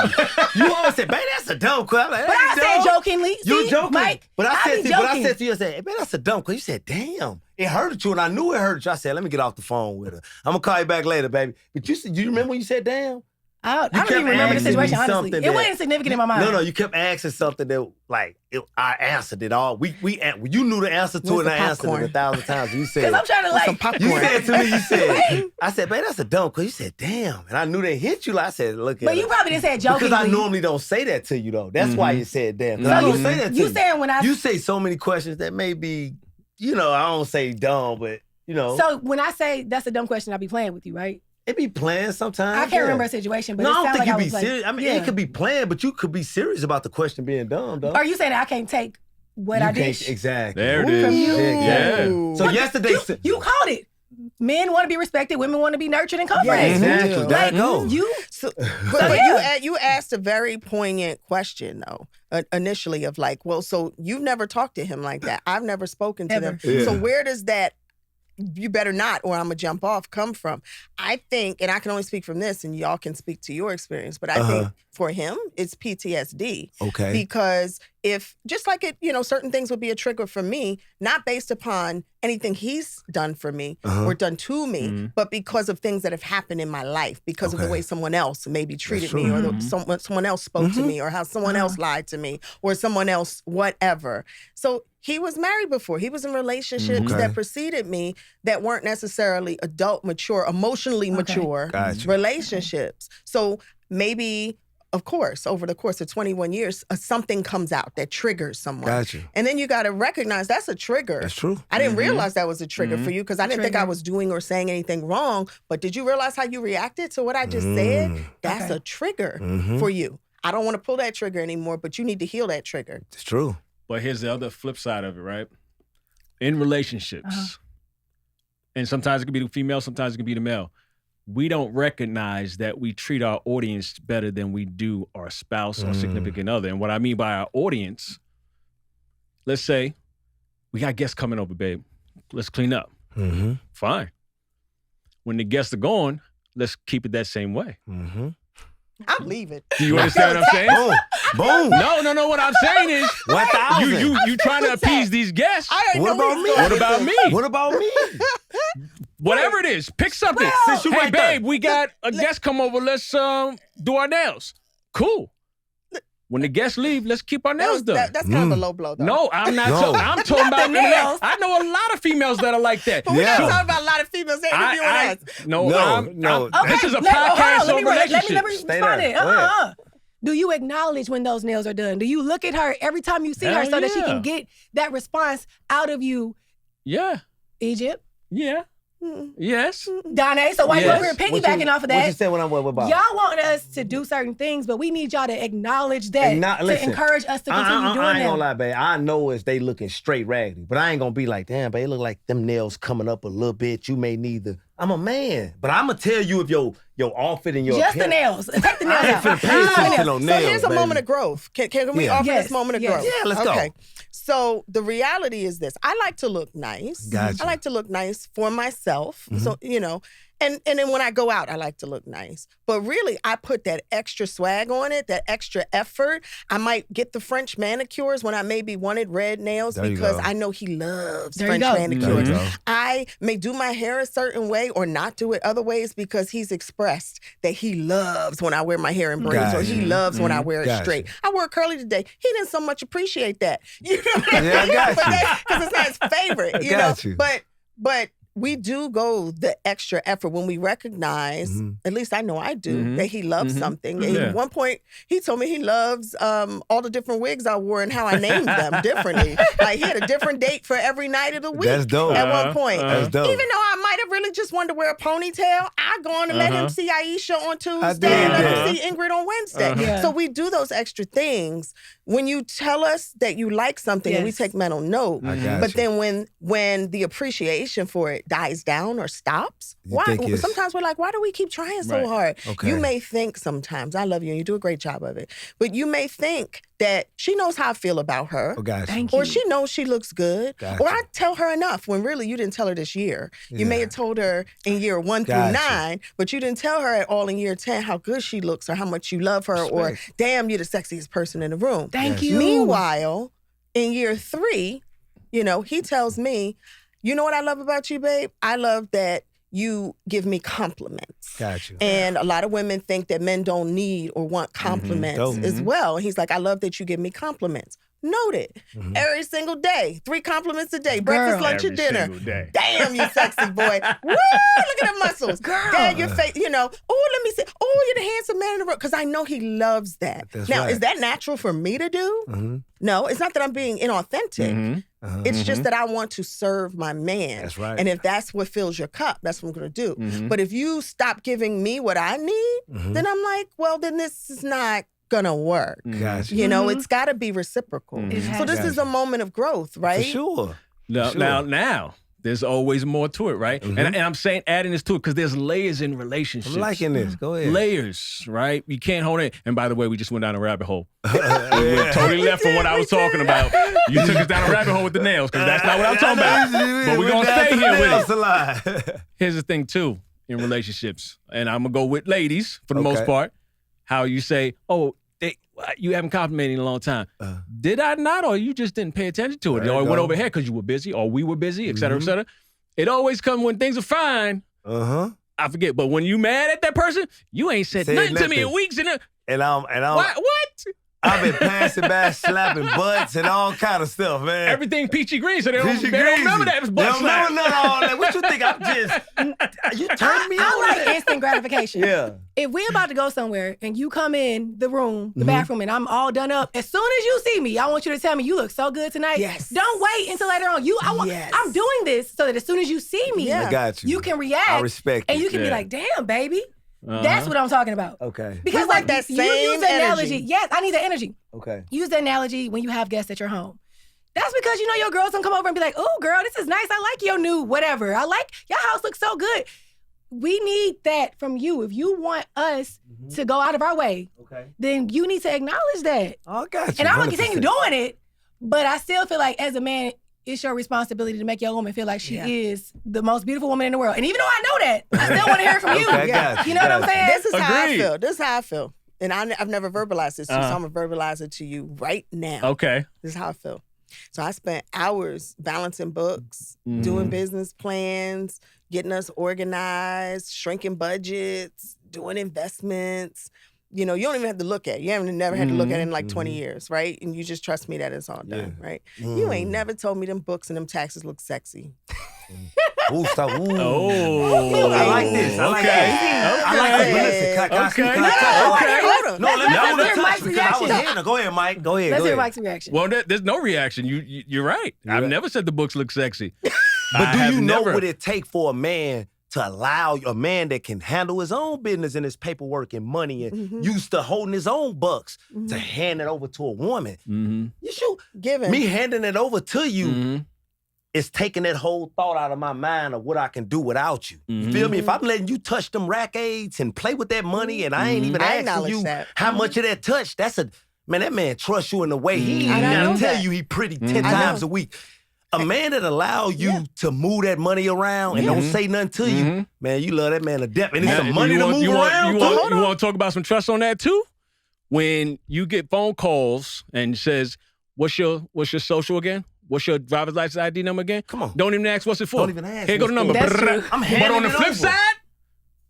You always say, man, that's a dumb question. Like, but I said jokingly. You're joking. Mike, but I said to you, I said, man, that's a dumb question. You said, damn. It hurted you, and I knew it hurted you. I said, let me get off the phone with her. I'm going to call you back later, baby. But you remember when you said, damn? I don't even remember the situation, honestly. It wasn't significant in my mind. No, you kept asking something that, like, I answered it all. You knew the answer to it, and I answered it 1,000 times. You said, because I'm trying to, like, some popcorn. You said to me, I said, man, that's a dumb question. You said, damn. And I knew they hit you. Like, I said, look at it. But you probably didn't say it jokingly. Because I normally don't say that to you, though. That's why you said damn. Because I don't say that to you. You saying when You say so many questions that may be, I don't say dumb, but, So when I say that's a dumb question, I be playing with you, right? It be planned sometimes. I can't remember a situation, but no, it I don't sounds think like you be serious. I mean, it could be planned, but you could be serious about the question being dumb, though. Are you saying that I can't take what I did? Exactly. There it is. From you? Yeah. So yesterday... You called it. Men want to be respected. Women want to be nurtured and comforted. Yeah, exactly. There you go. You asked a very poignant question, though, initially of like, well, so you've never talked to him like that. I've never spoken to them. Yeah. So where does that you better not, or I'm going to jump off, come from. I think, and I can only speak from this, and y'all can speak to your experience, but I think for him, it's PTSD. Okay. Because if, just like it, certain things would be a trigger for me, not based upon anything he's done for me or done to me, but because of things that have happened in my life, because of the way someone else maybe treated me, or someone else spoke to me, or how someone else lied to me, or someone else, whatever. So he was married before. He was in relationships that preceded me that weren't necessarily adult, mature, emotionally mature relationships. So maybe, of course, over the course of 21 years, something comes out that triggers someone. Gotcha. And then you got to recognize that's a trigger. That's true. I didn't realize that was a trigger for you because I didn't think I was doing or saying anything wrong. But did you realize how you reacted to what I just said? That's a trigger for you. I don't want to pull that trigger anymore, but you need to heal that trigger. It's true. But here's the other flip side of it, right? In relationships, and sometimes it can be the female, sometimes it can be the male, we don't recognize that we treat our audience better than we do our spouse or significant other. And what I mean by our audience, let's say we got guests coming over, babe. Let's clean up. Fine. When the guests are gone, let's keep it that same way. I'm leaving. Do you understand what I'm saying? Boom. No. What I'm saying is, 1,000. you trying to appease these guests. What about me? What about me? What about me? Whatever it is, pick something. Since you Hey, right there. babe, we got a guest come over. Let's do our nails. Cool. When the guests leave, let's keep our nails done. That's kind of a low blow, though. No, I'm not. I'm talking about nails. I know a lot of females that are like that. But we're not talking about a lot of females that interviewing us. No. This is a podcast on relationships. Let me respond. Do you acknowledge when those nails are done? Do you look at her every time you see her so that she can get that response out of you? Yeah. Egypt? Yeah. Yes. Donay, so why you over here piggybacking off of that? What you said when I'm what about? Y'all want us to do certain things, but we need y'all to acknowledge that to encourage us to continue doing that. I ain't gonna lie, babe. I know it's they looking straight raggedy, but I ain't gonna be like, damn, babe, it look like them nails coming up a little bit. You may need the... I'm a man, but I'm gonna tell you if your outfit and your just the nails. Take the nails out. So here's a moment of growth. Can we offer this moment of growth? Yeah, let's go. So the reality is this: I like to look nice. Gotcha. I like to look nice for myself. So and then when I go out, I like to look nice. But really, I put that extra swag on it, that extra effort. I might get the French manicures when I maybe wanted red nails because I know he loves French manicures. I may do my hair a certain way or not do it other ways because he's expressed that he loves when I wear my hair in braids or he loves when I wear it straight. I wore curly today. He didn't so much appreciate that. You know what I mean? I got you. Because it's not his favorite. You know? But we do go the extra effort when we recognize, at least I know I do, that he loves something. And at one point, he told me he loves all the different wigs I wore and how I named them differently. Like he had a different date for every night of the week. That's dope. At one point. That's dope. Even though I might have really just wanted to wear a ponytail, I go on and let him see Aisha on Tuesday and let him see Ingrid on Wednesday. So we do those extra things. When you tell us that you like something and we take mental note, but then when the appreciation for it dies down or stops, sometimes we're like, why do we keep trying so hard? You may think sometimes, I love you and you do a great job of it, but you may think that she knows how I feel about her. Or she knows she looks good. Or I tell her enough when really you didn't tell her this year. You may have told her in year 1 through 9, but you didn't tell her at all in year 10 how good she looks or how much you love her or damn, you're the sexiest person in the room. Thank you. Meanwhile, in year 3, he tells me, you know what I love about you, babe? I love that you give me compliments. Gotcha. And a lot of women think that men don't need or want compliments as well. And he's like, I love that you give me compliments. Noted. Every single day. 3 compliments a day. Breakfast, lunch, and dinner. Damn, you sexy boy. Woo! Look at the muscles. Girl. Dad, your face, oh, let me see. Oh, you're the handsome man in the room. Because I know he loves that. Now, is that natural for me to do? No, it's not that I'm being inauthentic. It's just that I want to serve my man. That's right. And if that's what fills your cup, that's what I'm going to do. But if you stop giving me what I need, then I'm like, well, then this is not gonna work. Gotcha. It's gotta be reciprocal. So this is a moment of growth, right? For sure. Now, There's always more to it, right? Mm-hmm. And I'm saying adding this to it because there's layers in relationships. I'm liking this. Go ahead. Layers, right? You can't hold it. And by the way, we just went down a rabbit hole. We went totally left from what I was talking about. You took us down a rabbit hole with the nails because that's not what I'm talking about. But we're going to stay here with it. Here's the thing, too, in relationships. And I'm going to go with ladies for the most part. How you say, oh, you haven't complimented in a long time. Did I not, or you just didn't pay attention to it? Or it went over here because you were busy, or we were busy, et cetera, et cetera. It always comes when things are fine. I forget, but when you mad at that person, you ain't said nothing to me in weeks. And I'm what? I've been passing by, slapping butts and all kind of stuff, man. Everything peachy green, so they don't remember that. It was butt slap. No, all that. What you think? I'm just, you turned me on. I like instant gratification. Yeah. If we're about to go somewhere and you come in the room, the bathroom, and I'm all done up, as soon as you see me, I want you to tell me, you look so good tonight. Yes. Don't wait until later on. I'm doing this so that as soon as you see me, I got you. You can react. I respect and it. you can be like, damn, baby. That's what I'm talking about. Okay. Because like that you same use the analogy. energy. Yes, I need that energy. Okay. Use the analogy when you have guests at your home. That's because you know your girls don't come over and be like, oh, girl, this is nice. I like your new whatever. I like your house looks so good. We need that from you. If you want us to go out of our way, then you need to acknowledge that. Oh, I got you. And I'm going to 100%. continue doing it, but I still feel like as a man, it's your responsibility to make your woman feel like she is the most beautiful woman in the world. And even though I know that, I still want to hear it from you. I got You know what I'm saying? This is how I Agreed. feel. This is how I feel. And I've never verbalized this to you, so I'm going to verbalize it to you right now. Okay. This is how I feel. So I spent hours balancing books, doing business plans, getting us organized, shrinking budgets, doing investments. You know, you don't even have to look at it. You haven't never had to look at it in like 20 years, right? And you just trust me that it's all done, right? You ain't never told me them books and them taxes look sexy. Ooh, stop. Ooh. Oh. I like this. I like this. I like this. Listen, can I Hold on. No, let me Let's hold hear the Mike's touch because I was reaction. here. Go ahead, Mike. Go ahead. Let's go hear ahead. Mike's reaction. Well, there's no reaction. You're right. I've never said the books look sexy. But do you know what it take for a man to allow a man that can handle his own business and his paperwork and money and used to holding his own bucks to hand it over to a woman? You should Given. me handing it over to you is taking that whole thought out of my mind of what I can do without you. You feel me? If I'm letting you touch them rack aids and play with that money and I ain't even I asking you how much of that touch, that man trusts you in a way he ain't even gotta tell you he pretty 10 times a week. A man that allow you to move that money around and don't say nothing to you, man, you love that man to death. And it's some money to move around. You want to talk about some trust on that too? When you get phone calls and it says, what's your social again? What's your driver's license ID number again? Come on. Don't even ask what's it for. Don't even ask. Here go the number. That's true. I'm But handing on the it flip over. side,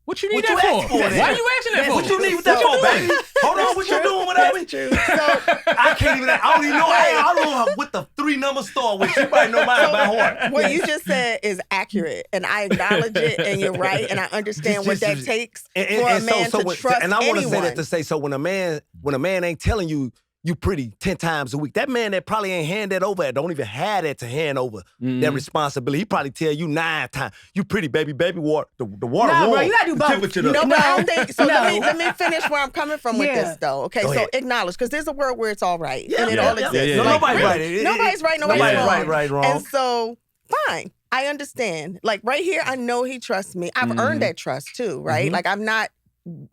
what you need What that you ask for? for then? Why you asking that for? What you need that for, baby? Hold on, what you doing without me? So I can't even, I don't even know, I don't know what the 3-number store was. You might know mine by heart. what you just said is accurate, and I acknowledge it, and you're right, and I understand what that takes for a man to trust and I want to say anyone. that to say, so when a man ain't telling you pretty 10 times a week, that man that probably ain't hand that over, don't even have that to hand over that responsibility. He probably tell you 9 times, you pretty baby water, the water warm. Bro, you gotta do both. Temperature No, up. but I don't think so. No. Let me finish where I'm coming from with this, though. Okay, Go so ahead. acknowledge, because there's a world where it's all right, Yeah, and it yeah, all yeah, exists. yeah. No, Like, nobody's really, right. Nobody's right. Nobody's Nobody's wrong. right. And so, fine. I understand. Like right here, I know he trusts me. I've earned that trust too, right? Like I've not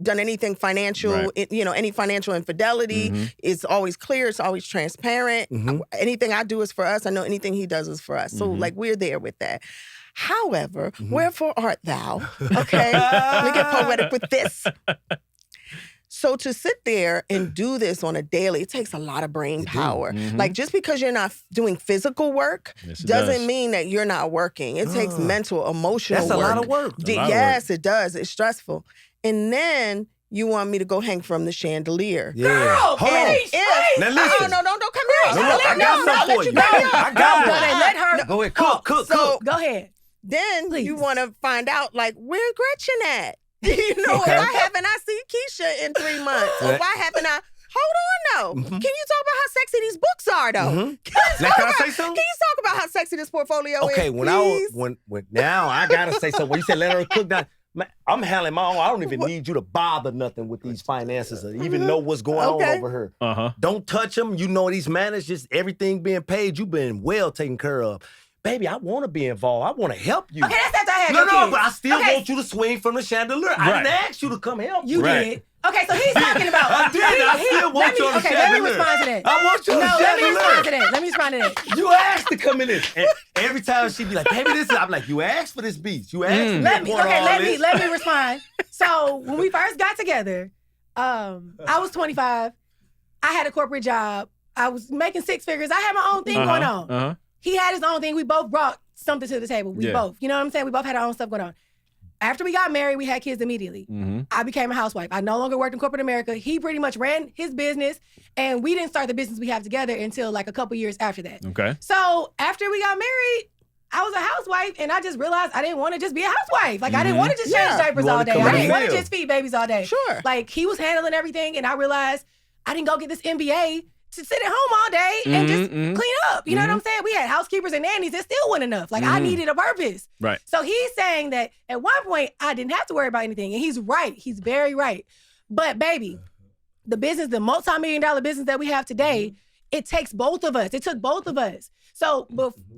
done anything financial, any financial infidelity. It's always clear. It's always transparent. Anything I do is for us. I know anything he does is for us. So like we're there with that. However, wherefore art thou? Okay, let me get poetic with this. So to sit there and do this on a daily, it takes a lot of brain power. Like just because you're not doing physical work doesn't mean that you're not working. It takes mental, emotional work. That's a lot of work. Yes, it does. It's stressful. And then you want me to go hang from the chandelier. Yeah. Girl, Hold on. Now listen. No, don't come here. No, I got something for you. I got one. Let her Go ahead, cook. So go ahead. then Please. you want to find out, like, where Gretchen at? Okay. Why haven't I seen Keisha in 3 months? Or why haven't I? Hold on, though. Can you talk about how sexy these books are, though? Now, can I say something? Can you talk about how sexy this portfolio is? Okay, when now I gotta say something. When you said let her cook down, man, I'm handling my own. I don't even need you to bother nothing with these finances or even know what's going on over here. Don't touch them. You know these manners, just everything being paid. You've been well taken care of. baby, I want to be involved. I want to help you. Okay, that's after I had No, kids. but I still want you to swing from the chandelier. I didn't ask you to come help. You did. Okay, so he's talking about. I did. I still want you on the chandelier. Let me respond to that. I want you on the chandelier. Let me respond to that. You asked to come in this. And every time she be like, baby, this is, I'm like, you asked for this beach. You asked for let me respond. So when we first got together, I was 25. I had a corporate job. I was making 6 figures. I had my own thing going on. He had his own thing. We both brought something to the table. We both, you know what I'm saying? We both had our own stuff going on. After we got married, we had kids immediately. I became a housewife. I no longer worked in corporate America. He pretty much ran his business, and we didn't start the business we have together until like a couple years after that. Okay. So after we got married, I was a housewife, and I just realized I didn't want to just be a housewife. Like, I didn't want to just change diapers all day. I didn't want to just feed babies all day. Sure. Like, he was handling everything, and I realized I didn't go get this MBA to sit at home all day and just clean up. You know what I'm saying? We had housekeepers and nannies. It still wasn't enough. Like, I needed a purpose. Right. So he's saying that at one point, I didn't have to worry about anything. And he's right. He's very right. But, baby, the business, the multi-million-dollar business that we have today, it takes both of us. It took both of us. So,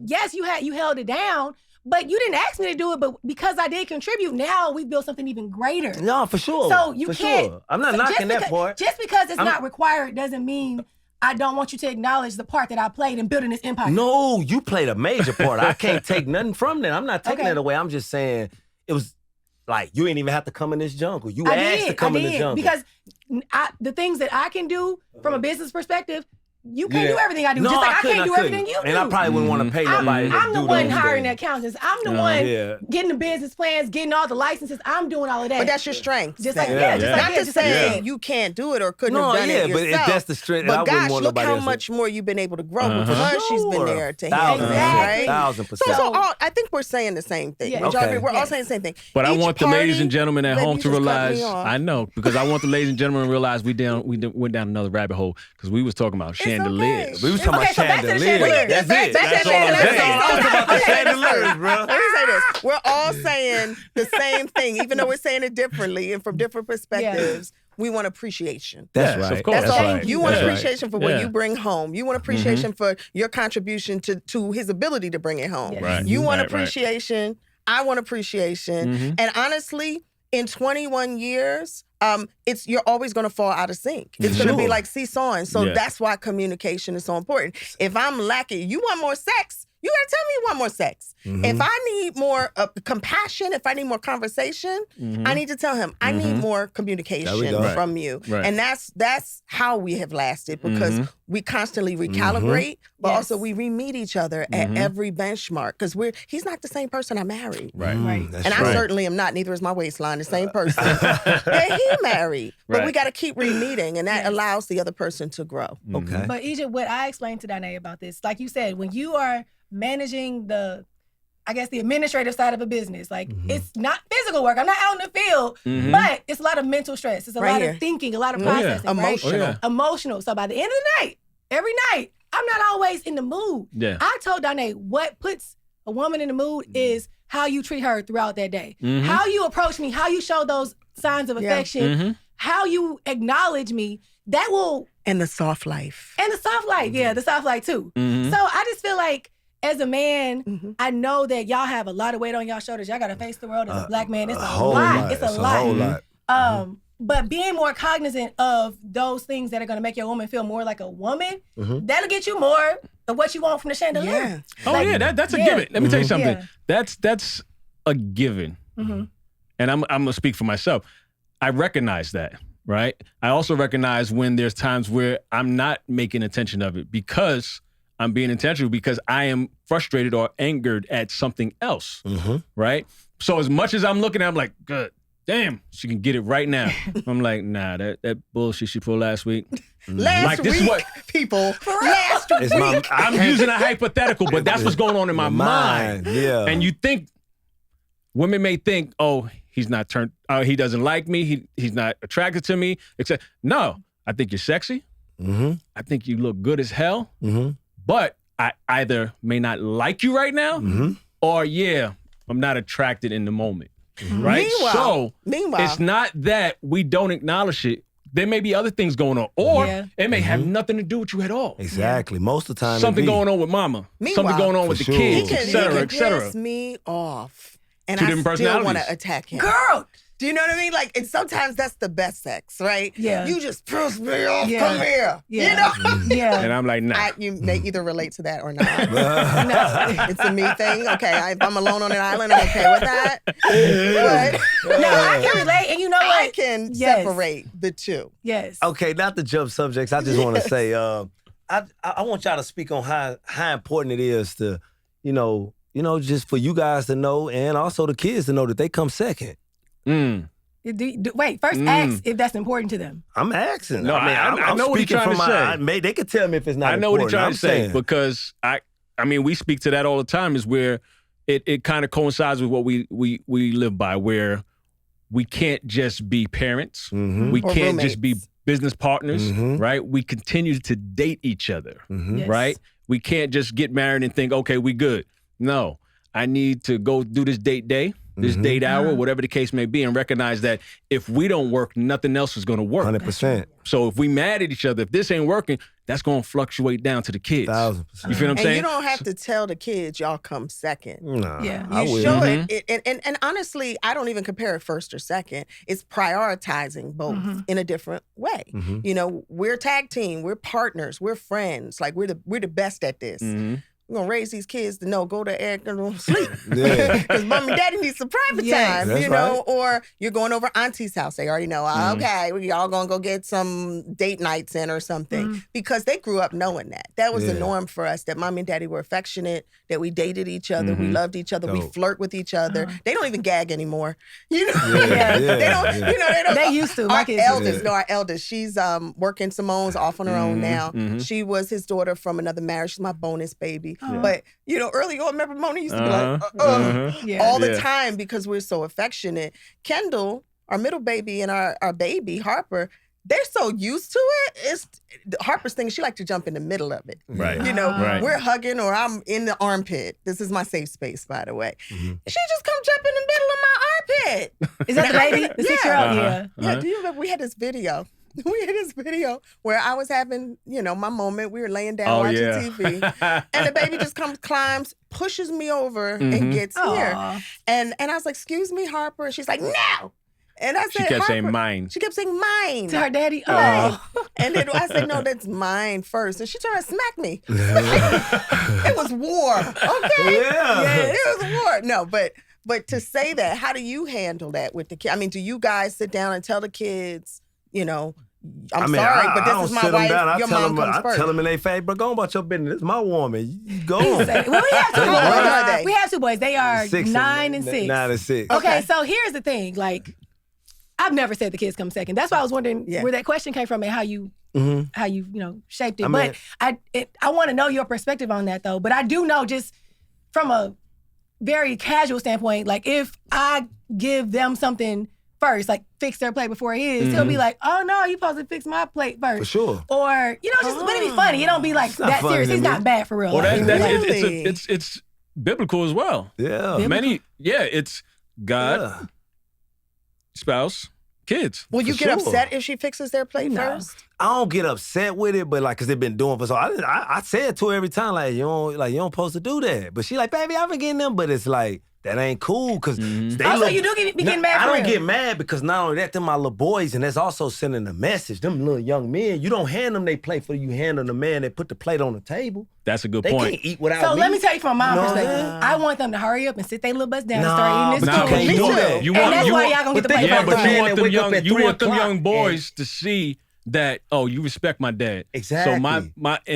yes, you held it down, but you didn't ask me to do it. But because I did contribute, now we've built something even greater. No, for sure. So you can't. Sure. I'm not knocking that part. Just because it's not required doesn't mean I don't want you to acknowledge the part that I played in building this empire. No, you played a major part. I can't take nothing from that. I'm not taking that away. I'm just saying it was like you ain't even have to come in this jungle. You asked to come in the jungle. Because the things that I can do from a business perspective, you can't do everything I do. No, just like I can't do everything you do. And I probably wouldn't want to pay nobody to I'm do the one those hiring the things. accountants. I'm the one getting the business plans, getting all the licenses. I'm doing all of that. But that's your strength. Just then. Not to say you can't do it or couldn't have done it yourself. But that's the strength. But gosh, look how much more you've been able to grow because she's been there to help. Exactly. Right? 1000%. So I think we're saying the same thing. Yeah. We're all saying the same thing. But I want the ladies and gentlemen at home to realize, I know, because I want the ladies and gentlemen to realize we went down another rabbit hole because we was talking about chandeliers. We was talking about chandeliers. That's it. That's all I'm saying. Talking about the chandeliers, bro. Let me say this. We're all saying the same thing, even though we're saying it differently and from different perspectives. We want appreciation. That's right. Of course. That's all. Right. You want appreciation for what you bring home. You want appreciation for your contribution to his ability to bring it home. Right. You want appreciation. I want appreciation. And honestly, in 21 years, you're always going to fall out of sync. It's going to be like seesawing. So that's why communication is so important. If I'm lacking, you want more sex, you got to tell me you want more sex. If I need more compassion, if I need more conversation, I need to tell him I need more communication from you. Right. And that's how we have lasted because we constantly recalibrate, but also we re-meet each other at every benchmark because he's not the same person I married. Right. And I certainly am not, neither is my waistline, the same person that he married. But we got to keep re-meeting and that allows the other person to grow. Okay. But Egypt, what I explained to Donay about this, like you said, when you are managing the administrative side of a business, like it's not physical work. I'm not out in the field, but it's a lot of mental stress. It's a lot of thinking, a lot of processing, emotional. So by the end of the night, every night, I'm not always in the mood. Yeah. I told Donay what puts a woman in the mood is how you treat her throughout that day, how you approach me, how you show those signs of affection, how you acknowledge me. That will and the soft life. And the soft life, the soft life too. So I just feel like as a man, I know that y'all have a lot of weight on y'all shoulders. Y'all got to face the world as a black man. It's a lot. It's a lot. But being more cognizant of those things that are going to make your woman feel more like a woman, that'll get you more of what you want from the chandelier. Yeah. That's a given. Let me tell you something. That's a given. And I'm going to speak for myself. I recognize that, right? I also recognize when there's times where I'm not making attention of it because I'm being intentional because I am frustrated or angered at something else, right? So as much as I'm looking at it, I'm like, good, damn, she can get it right now. I'm like, nah, that bullshit she pulled last week. Last week, people. Last week. I'm using a hypothetical, but that's what's going on in my mind. Yeah. And you think, women may think, oh, he's not he doesn't like me, he's not attracted to me, except, no, I think you're sexy. I think you look good as hell. But I either may not like you right now, or I'm not attracted in the moment, right? Meanwhile, So it's not that we don't acknowledge it. there may be other things going on, or it may have nothing to do with you at all. Exactly. Most of the time, something going on with mama, something going on with the kids, et cetera, et cetera. He can piss me off, and I still want to attack him. Girl! Do you know what I mean? Like, and sometimes that's the best sex, right? Yeah. You just piss me off. Come here. Yeah. You know? Yeah. And I'm like, nah. You may either relate to that or not. No, it's a me thing. Okay, if I'm alone on an island, I'm okay with that. But no, I can relate. And you know what? I can separate the two. Yes. Okay, not to jump subjects. I just want to say, I want y'all to speak on how important it is to, just for you guys to know, and also the kids to know that they come second. Wait, first ask if that's important to them. I'm asking. No, I know what he's trying to say. They can tell me if it's not important. I know what he's trying to say, because I mean, we speak to that all the time, is where it kind of coincides with what we live by, where we can't just be parents. Mm-hmm. We can't just be business partners, right? We continue to date each other, right? We can't just get married and think, okay, we good. No, I need to go do this date day, this date hour, whatever the case may be, and recognize that if we don't work, nothing else is going to work. 100%. So if we mad at each other, if this ain't working, that's going to fluctuate down to the kids. 1,000%. You feel what I'm saying? And you don't have to tell the kids y'all come second. No, yeah, you should. And honestly, I don't even compare it first or second. It's prioritizing both in a different way. We're tag team, we're partners, we're friends. Like we're the best at this. We're going to raise these kids to know, go to Eric and sleep. Because mom and daddy need some private time, right. Or you're going over auntie's house. They already know, okay, we all going to go get some date nights in or something. Because they grew up knowing that. That was the norm for us, that mom and daddy were affectionate, that we dated each other, we loved each other, we flirt with each other. They don't even gag anymore. They don't. They used to. Our eldest, she's working Simone's off on her own now. She was his daughter from another marriage. She's my bonus baby. But, early on, remember Mona used to be like, all the time, because we're so affectionate. Kendall, our middle baby, and our baby, Harper, they're so used to it. Harper's thing, she likes to jump in the middle of it. Right. We're hugging or I'm in the armpit. This is my safe space, by the way. She just come jump in the middle of my armpit. Is that the baby? The 6-year-old? Yeah, do you remember we had this video? Where I was having, my moment. We were laying down watching TV. And the baby just climbs, pushes me over, and gets here. And I was like, excuse me, Harper. And she's like, no. And I said, she kept saying Harper. mine. She kept saying mine. To her daddy? Mine. And then I said, no, that's mine first. And she tried to smack me. It was war. Okay? Yeah. It was war. No, but to say that, how do you handle that with the kids? I mean, do you guys sit down and tell the kids, I'm sorry, but this is my wife. Your mom comes first. I tell them in their face, but go on about your business. It's my woman. You go on. Well, we have 2 boys. We have 2 boys. They are 9 and 6. 9 and 6. Okay, so here's the thing. Like, I've never said the kids come second. That's why I was wondering where that question came from and how you shaped it. But I want to know your perspective on that, though. But I do know, just from a very casual standpoint, like if I give them something first, like fix their plate before his, he'll be like, oh no, you supposed to fix my plate first. For sure. Or, just but it'd be funny. It don't be like that serious. It's not bad for real. Well, it's biblical as well. Yeah. It's God, spouse, kids. Will you get upset if she fixes their plate first? I don't get upset with it, but because they've been doing for so. I say it to her every time, you don't supposed to do that. But she like, baby, I'm forgetting them. But it's like, that ain't cool, because so you do be getting mad. I don't get mad, because not only that, they're my little boys, and that's also sending a message. Them little young men, you don't hand them their plate for you hand them the man that put the plate on the table. That's a good point. They can't eat without me. So let me tell you from my perspective, I want them to hurry up and sit their little butts down and start eating this food. Can't do that. And that's why y'all gonna get the plate. Yeah, but you want them young boys to see that, you respect my dad. Exactly. So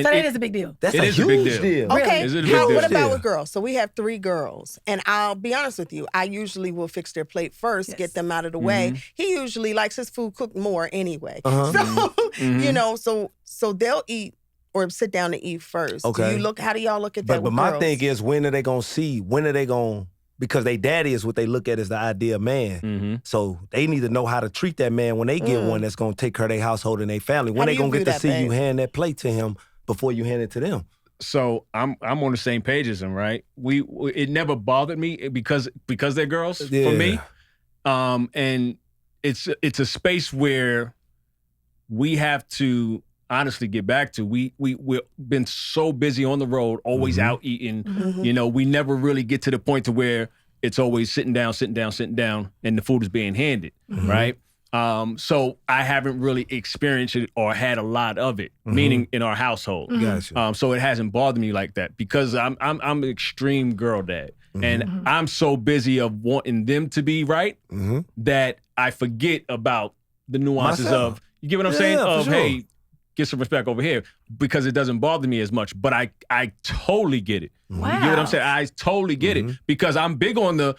that is a big deal. That's a huge deal. Okay. What about with girls? So we have 3 girls, and I'll be honest with you, I usually will fix their plate first, get them out of the way. He usually likes his food cooked more anyway. So so they'll eat or sit down and eat first. Okay. How do y'all look at that? But my thing is, when are they gonna see? When are they gonna? Because they daddy is what they look at as the ideal man. So they need to know how to treat that man when they get one that's going to take care of their household and their family. When they going to get to see you hand that plate to him before you hand it to them. So I'm on the same page as them, right? It never bothered me because they're girls for me. And it's a space where we have to honestly get back to. We've been so busy on the road, always out eating. You know, we never really get to the point to where it's always sitting down, and the food is being handed, right? So I haven't really experienced it or had a lot of it, meaning in our household. Gotcha. So it hasn't bothered me like that because I'm an extreme girl dad, and I'm so busy of wanting them to be right that I forget about the nuances of, you get what I'm saying? Of, hey, get some respect over here, because it doesn't bother me as much. But I totally get it. Wow. You get what I'm saying? I totally get it, because I'm big on the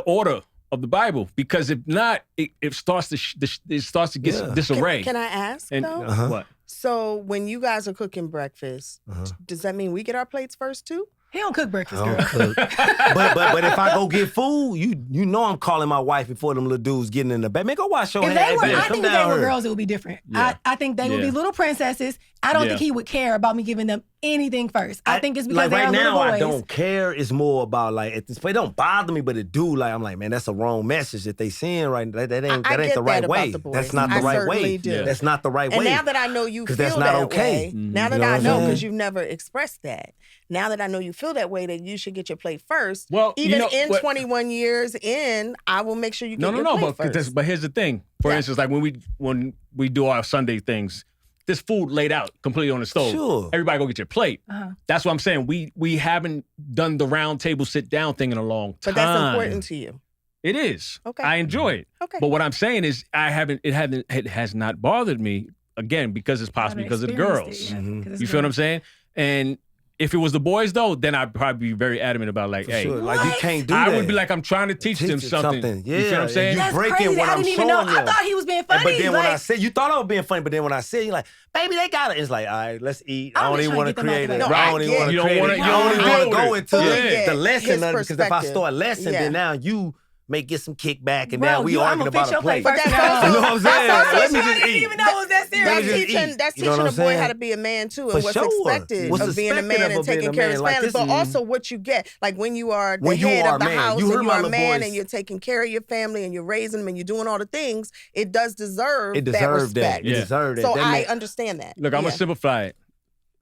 order of the Bible, because if not, it starts to get some disarray. Can I ask though? What? So when you guys are cooking breakfast, does that mean we get our plates first too? He don't cook breakfast, I girl. don't cook. but if I go get food, you know I'm calling my wife before them little dudes getting in the bed. Man, go wash your hands. I think if they were girls, it would be different. Yeah. I think they would be little princesses. I don't think he would care about me giving them anything first. I think it's because they're right little now, boys. I don't care. It's more about like, at this point, it don't bother me, but it do. Like, I'm like, man, that's a wrong message that they seeing right now. That ain't the right way. That's not the right way. That's not the right way. And now that I know you feel that's that not okay. way, now that I know, because you've never expressed that, now that I know you feel that way, that you should get your plate first. Well, even in 21 years in, I will make sure you get your plate first. But here's the thing. For instance, like when we do our Sunday things, this food laid out completely on the stove. Sure. Everybody go get your plate. That's what I'm saying. We haven't done the round table sit down thing in a long time. But that's important to you. It is. Okay. I enjoy it. Okay. But what I'm saying is it has not bothered me, again, because it's possibly because of the girls. You feel what I'm saying? And if it was the boys, though, then I'd probably be very adamant about, like, hey, like, you can't do that. I would be like, I'm trying to teach them something. Yeah. You feel what I'm saying? That's breaking crazy. what I I'm didn't even know. showing I thought he was being funny. But then when I said, you thought I was being funny, but then when I said, you're like, baby, they got it. It's like, all right, let's eat. I don't even want to create it. I don't even want to create it. I don't even want to go into the lesson, because if I start lesson, then now you may get some kickback, and now we arguing about a plate. But that's you know what I'm saying? Let me I just didn't eat. even know it was that serious. That's teaching a boy how to be a man too, and what's expected of being a man and taking care of his family, but also what you get. Like when you are the head of the house, and you are a man, and you're taking care of your family, and you're raising them, and you're doing all the things, it does deserve that respect. It deserved that. So I understand that. Look, I'm going to simplify it.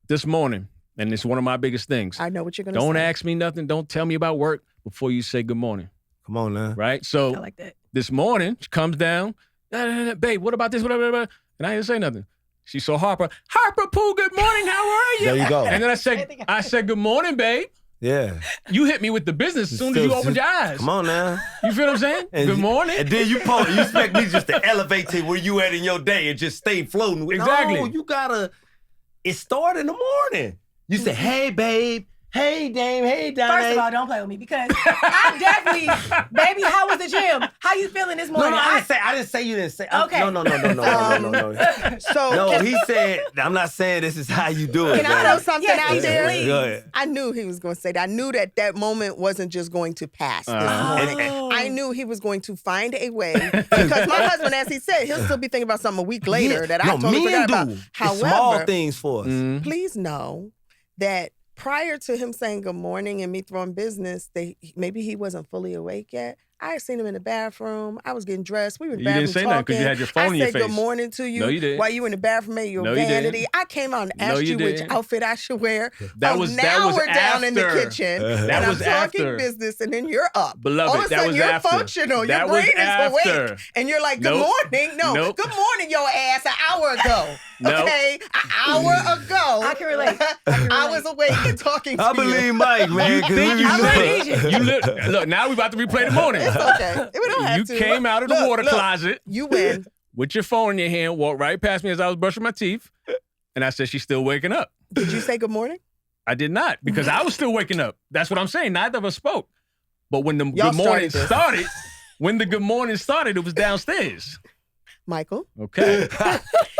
This morning, and it's one of my biggest things. I know what you're going to say. Don't ask me nothing. Don't tell me about work before you say good morning. Come on now. Right? So I like that. This morning, she comes down, babe, what about this? And I didn't say nothing. She saw Harper. Harper Pooh, good morning. How are you? There you go. And then I said, good morning, babe. Yeah. You hit me with the business as soon as you opened your eyes. Come on now. You feel what I'm saying? Good morning. And then you expect me just to elevate to where you at in your day and just stay floating. Exactly. No, you gotta, it started in the morning. You say, hey, babe. Hey, Dame. Hey, Donay. First of all, don't play with me, because I definitely, baby, how was the gym? How you feeling this morning? No, I didn't say you didn't say. Okay. No. So he said, I'm not saying this is how you do it. Can I know something out there? Go ahead. I knew he was going to say that. I knew that moment wasn't just going to pass this morning. I knew he was going to find a way, because my husband, as he said, he'll still be thinking about something a week later that I totally forgot about. However, small things for us. Please know that prior to him saying good morning and me throwing business, maybe he wasn't fully awake yet. I had seen him in the bathroom. I was getting dressed. We were in the bathroom talking. You didn't say talking. nothing because you had your phone in your face. I said good morning to you. No, you didn't. While you were in the bathroom, made your vanity. I came out and asked you which outfit I should wear. That was we're after. down in the kitchen. That was I'm talking after. business, and then you're up. Beloved, all of a sudden, you're functional. Your brain is awake. And you're like, good morning. No, good morning, your ass, an hour ago. Okay? An hour ago. I can relate. I was awake and talking to you. I believe Mike, man. Look, now we about to replay the morning. It's okay. We don't have to. You came out of the water closet. You win. With your phone in your hand, walked right past me as I was brushing my teeth. And I said, she's still waking up. Did you say good morning? I did not, because I was still waking up. That's what I'm saying. Neither of us spoke. But when the Y'all good morning started, it was downstairs. Michael. Okay.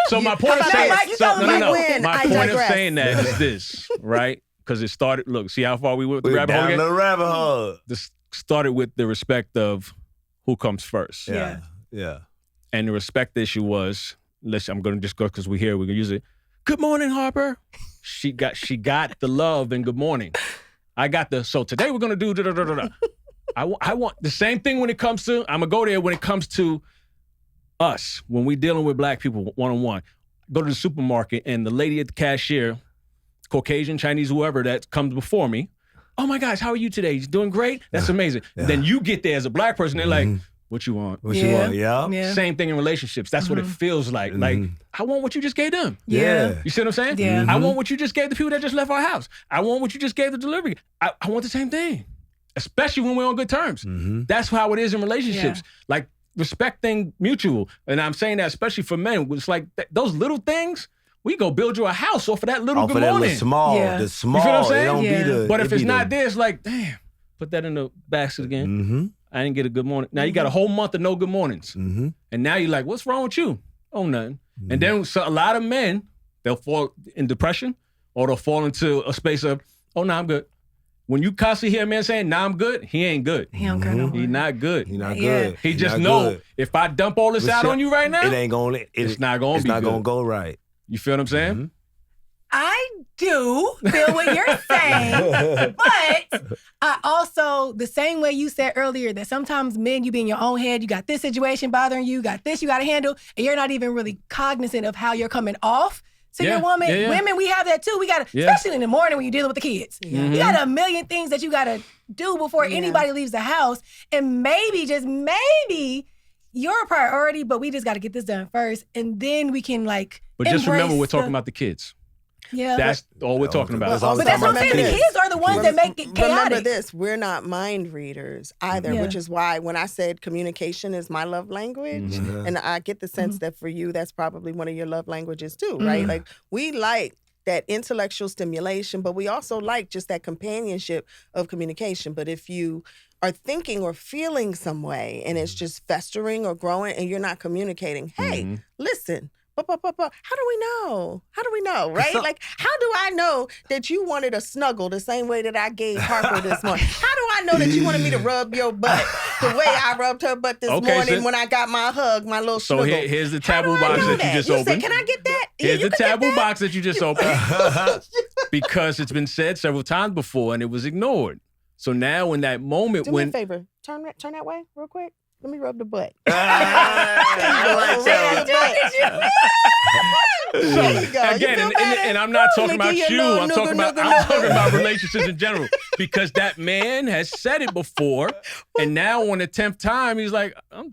So my point of saying, my point of saying that is this, right? Because it started, look, see how far we went with the rabbit hole? Down the rabbit hole. This started with the respect of who comes first. Yeah. And the respect issue was, I'm going to just go because we're here, we're going to use it. Good morning, Harper. She got the love and good morning. I got so today we're going to do da-da-da-da-da. I want the same thing when it comes to, I'm going to go there when it comes to us, when we dealing with black people one-on-one, go to the supermarket and the lady at the cashier, Caucasian, Chinese, whoever that comes before me, oh my gosh, how are you today? You doing great? That's amazing. Yeah. Then you get there as a black person, they're like, what you want? What you want, yeah. Same thing in relationships. That's what it feels like. Like, I want what you just gave them. Yeah. You see what I'm saying? Yeah. I want what you just gave the people that just left our house. I want what you just gave the delivery. I want the same thing, especially when we're on good terms. That's how it is in relationships. Like, respecting mutual. And I'm saying that especially for men. It's like those little things, we go build you a house off of that little good morning. The small. You feel what I'm saying? But if it's not there, it's like, damn, put that in the basket again. I didn't get a good morning. Now you got a whole month of no good mornings. And now you're like, what's wrong with you? Oh, nothing. And then a lot of men, they'll fall in depression or they'll fall into a space of, oh, no, I'm good. When you constantly hear a man saying, nah, I'm good, he ain't good. He don't care no more. He not good. He not good. He just know if I dump all this out on you right now, it ain't gonna. It's not gonna be good. It's not gonna go right. You feel what I'm saying? I do feel what you're saying, but I also, the same way you said earlier, that sometimes men, you be in your own head, you got this situation bothering you, got this you got to handle, and you're not even really cognizant of how you're coming off to your woman. Women, we have that too. We got to, especially in the morning when you're dealing with the kids. You got a million things that you got to do before anybody leaves the house, and maybe, just maybe, you're a priority, but we just got to get this done first, and then we can But just remember, we're talking about the kids. Yeah, that's all we're talking about. But that's what I'm saying. The kids are the ones that make it chaotic. Remember this: we're not mind readers either, which is why when I said communication is my love language, and I get the sense that for you, that's probably one of your love languages too, right? Like we like that intellectual stimulation, but we also like just that companionship of communication. But if you are thinking or feeling some way and it's just festering or growing and you're not communicating, hey, listen. How do we know? How do we know, right? Like, how do I know that you wanted a snuggle the same way that I gave Harper this morning? How do I know that you wanted me to rub your butt the way I rubbed her butt this morning when I got my hug, my little snuggle? So here's the taboo box that you just opened. Said, can I get that? Here's the taboo box that you just opened. Because it's been said several times before and it was ignored. So now in that moment Do when... me a favor. Turn that way real quick. Let me rub the butt. So again, and I'm not talking about you. I'm talking about relationships in general. Because that man has said it before, and now on the 10th time, he's like, I'm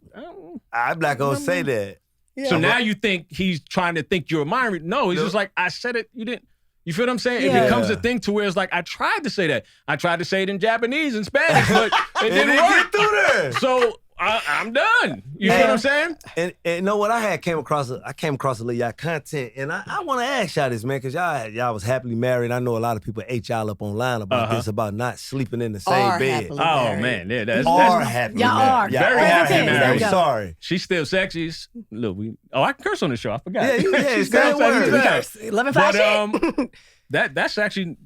not gonna say that. Yeah. So now you think he's trying to think you're a mind reader. No, he's just like, I said it, you didn't. You feel what I'm saying? It becomes a thing to where it's like, I tried to say that. I tried to say it in Japanese and Spanish, but it didn't work. Get through there. So I'm done. You feel what I'm saying? And you know what? I came across a little y'all content, and I want to ask y'all this, man, because y'all was happily married. I know a lot of people ate y'all up online about this, about not sleeping in the same bed. Oh man, yeah, that's happy. Y'all are very happy married. Sorry, she's still sexy. Look, I can curse on the show. I forgot. It's good word. Love and flyshit. That's actually.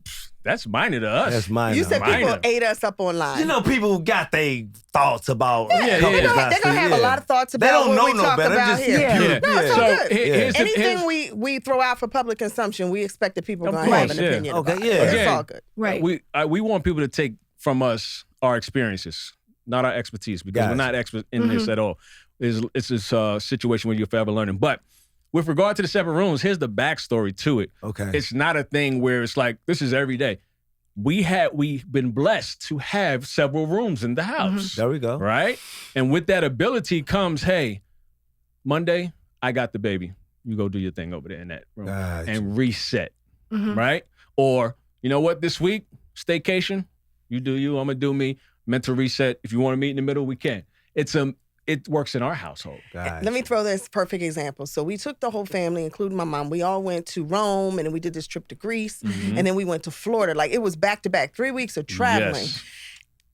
That's minor to us. That's minor. You said people ate us up online. You know, people got their thoughts about. They're gonna have a lot of thoughts about what we talk about here. No, it's all good. Anything we throw out for public consumption, we expect that people are gonna have an opinion about. It's all good. Right. We want people to take from us our experiences, not our expertise, because we're not experts in this at all. It's this situation where you're forever learning. But with regard to the separate rooms, here's the backstory to it. Okay. It's not a thing where it's like, this is every day. We've been blessed to have several rooms in the house. There we go. Right? And with that ability comes, hey, Monday, I got the baby. You go do your thing over there in that room and reset. Right? Or, you know what, this week, staycation, you do you, I'm going to do me. Mental reset. If you want to meet in the middle, we can. It works in our household. Gotcha. Let me throw this perfect example. So we took the whole family, including my mom. We all went to Rome, and then we did this trip to Greece, and then we went to Florida. Like, it was back-to-back, 3 weeks of traveling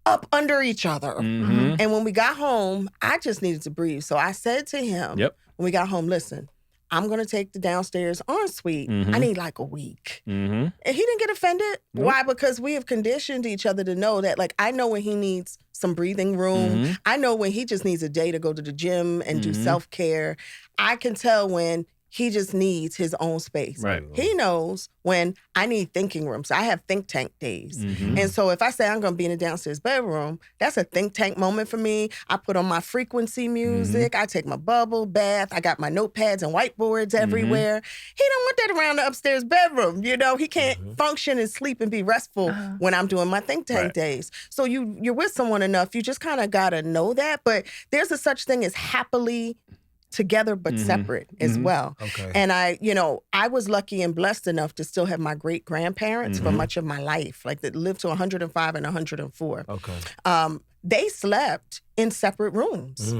up under each other. And when we got home, I just needed to breathe. So I said to him, when we got home, listen, I'm going to take the downstairs ensuite. I need like a week. And he didn't get offended. Why? Because we have conditioned each other to know that, like, I know when he needs some breathing room. I know when he just needs a day to go to the gym and do self-care. I can tell when He just needs his own space. Right. He knows when I need thinking rooms. I have think tank days. Mm-hmm. And so if I say I'm going to be in the downstairs bedroom, that's a think tank moment for me. I put on my frequency music. I take my bubble bath. I got my notepads and whiteboards everywhere. He don't want that around the upstairs bedroom. You know, he can't function and sleep and be restful when I'm doing my think tank days. So you're with someone enough, you just kind of got to know that. But there's a such thing as happily together but separate as well. Okay. And I was lucky and blessed enough to still have my great grandparents for much of my life, like that lived to 105 and 104. Okay. They slept in separate rooms.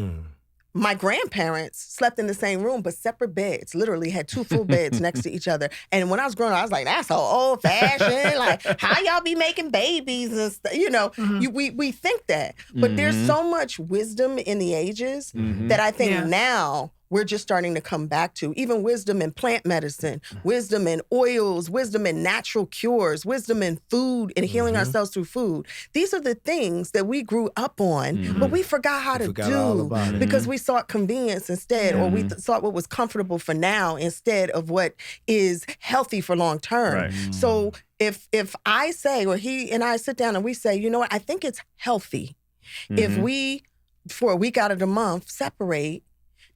My grandparents slept in the same room, but separate beds. Literally had 2 full beds next to each other. And when I was growing up, I was like, that's so old fashioned. Like, how y'all be making babies and stuff? You know, we think that. But there's so much wisdom in the ages that I think now we're just starting to come back to. Even wisdom in plant medicine, wisdom in oils, wisdom in natural cures, wisdom in food and healing ourselves through food. These are the things that we grew up on, but we forgot how to do because we sought convenience instead, or we sought what was comfortable for now instead of what is healthy for long term. Right. So if I say, or he and I sit down and we say, you know what, I think it's healthy if we, for a week out of the month, separate,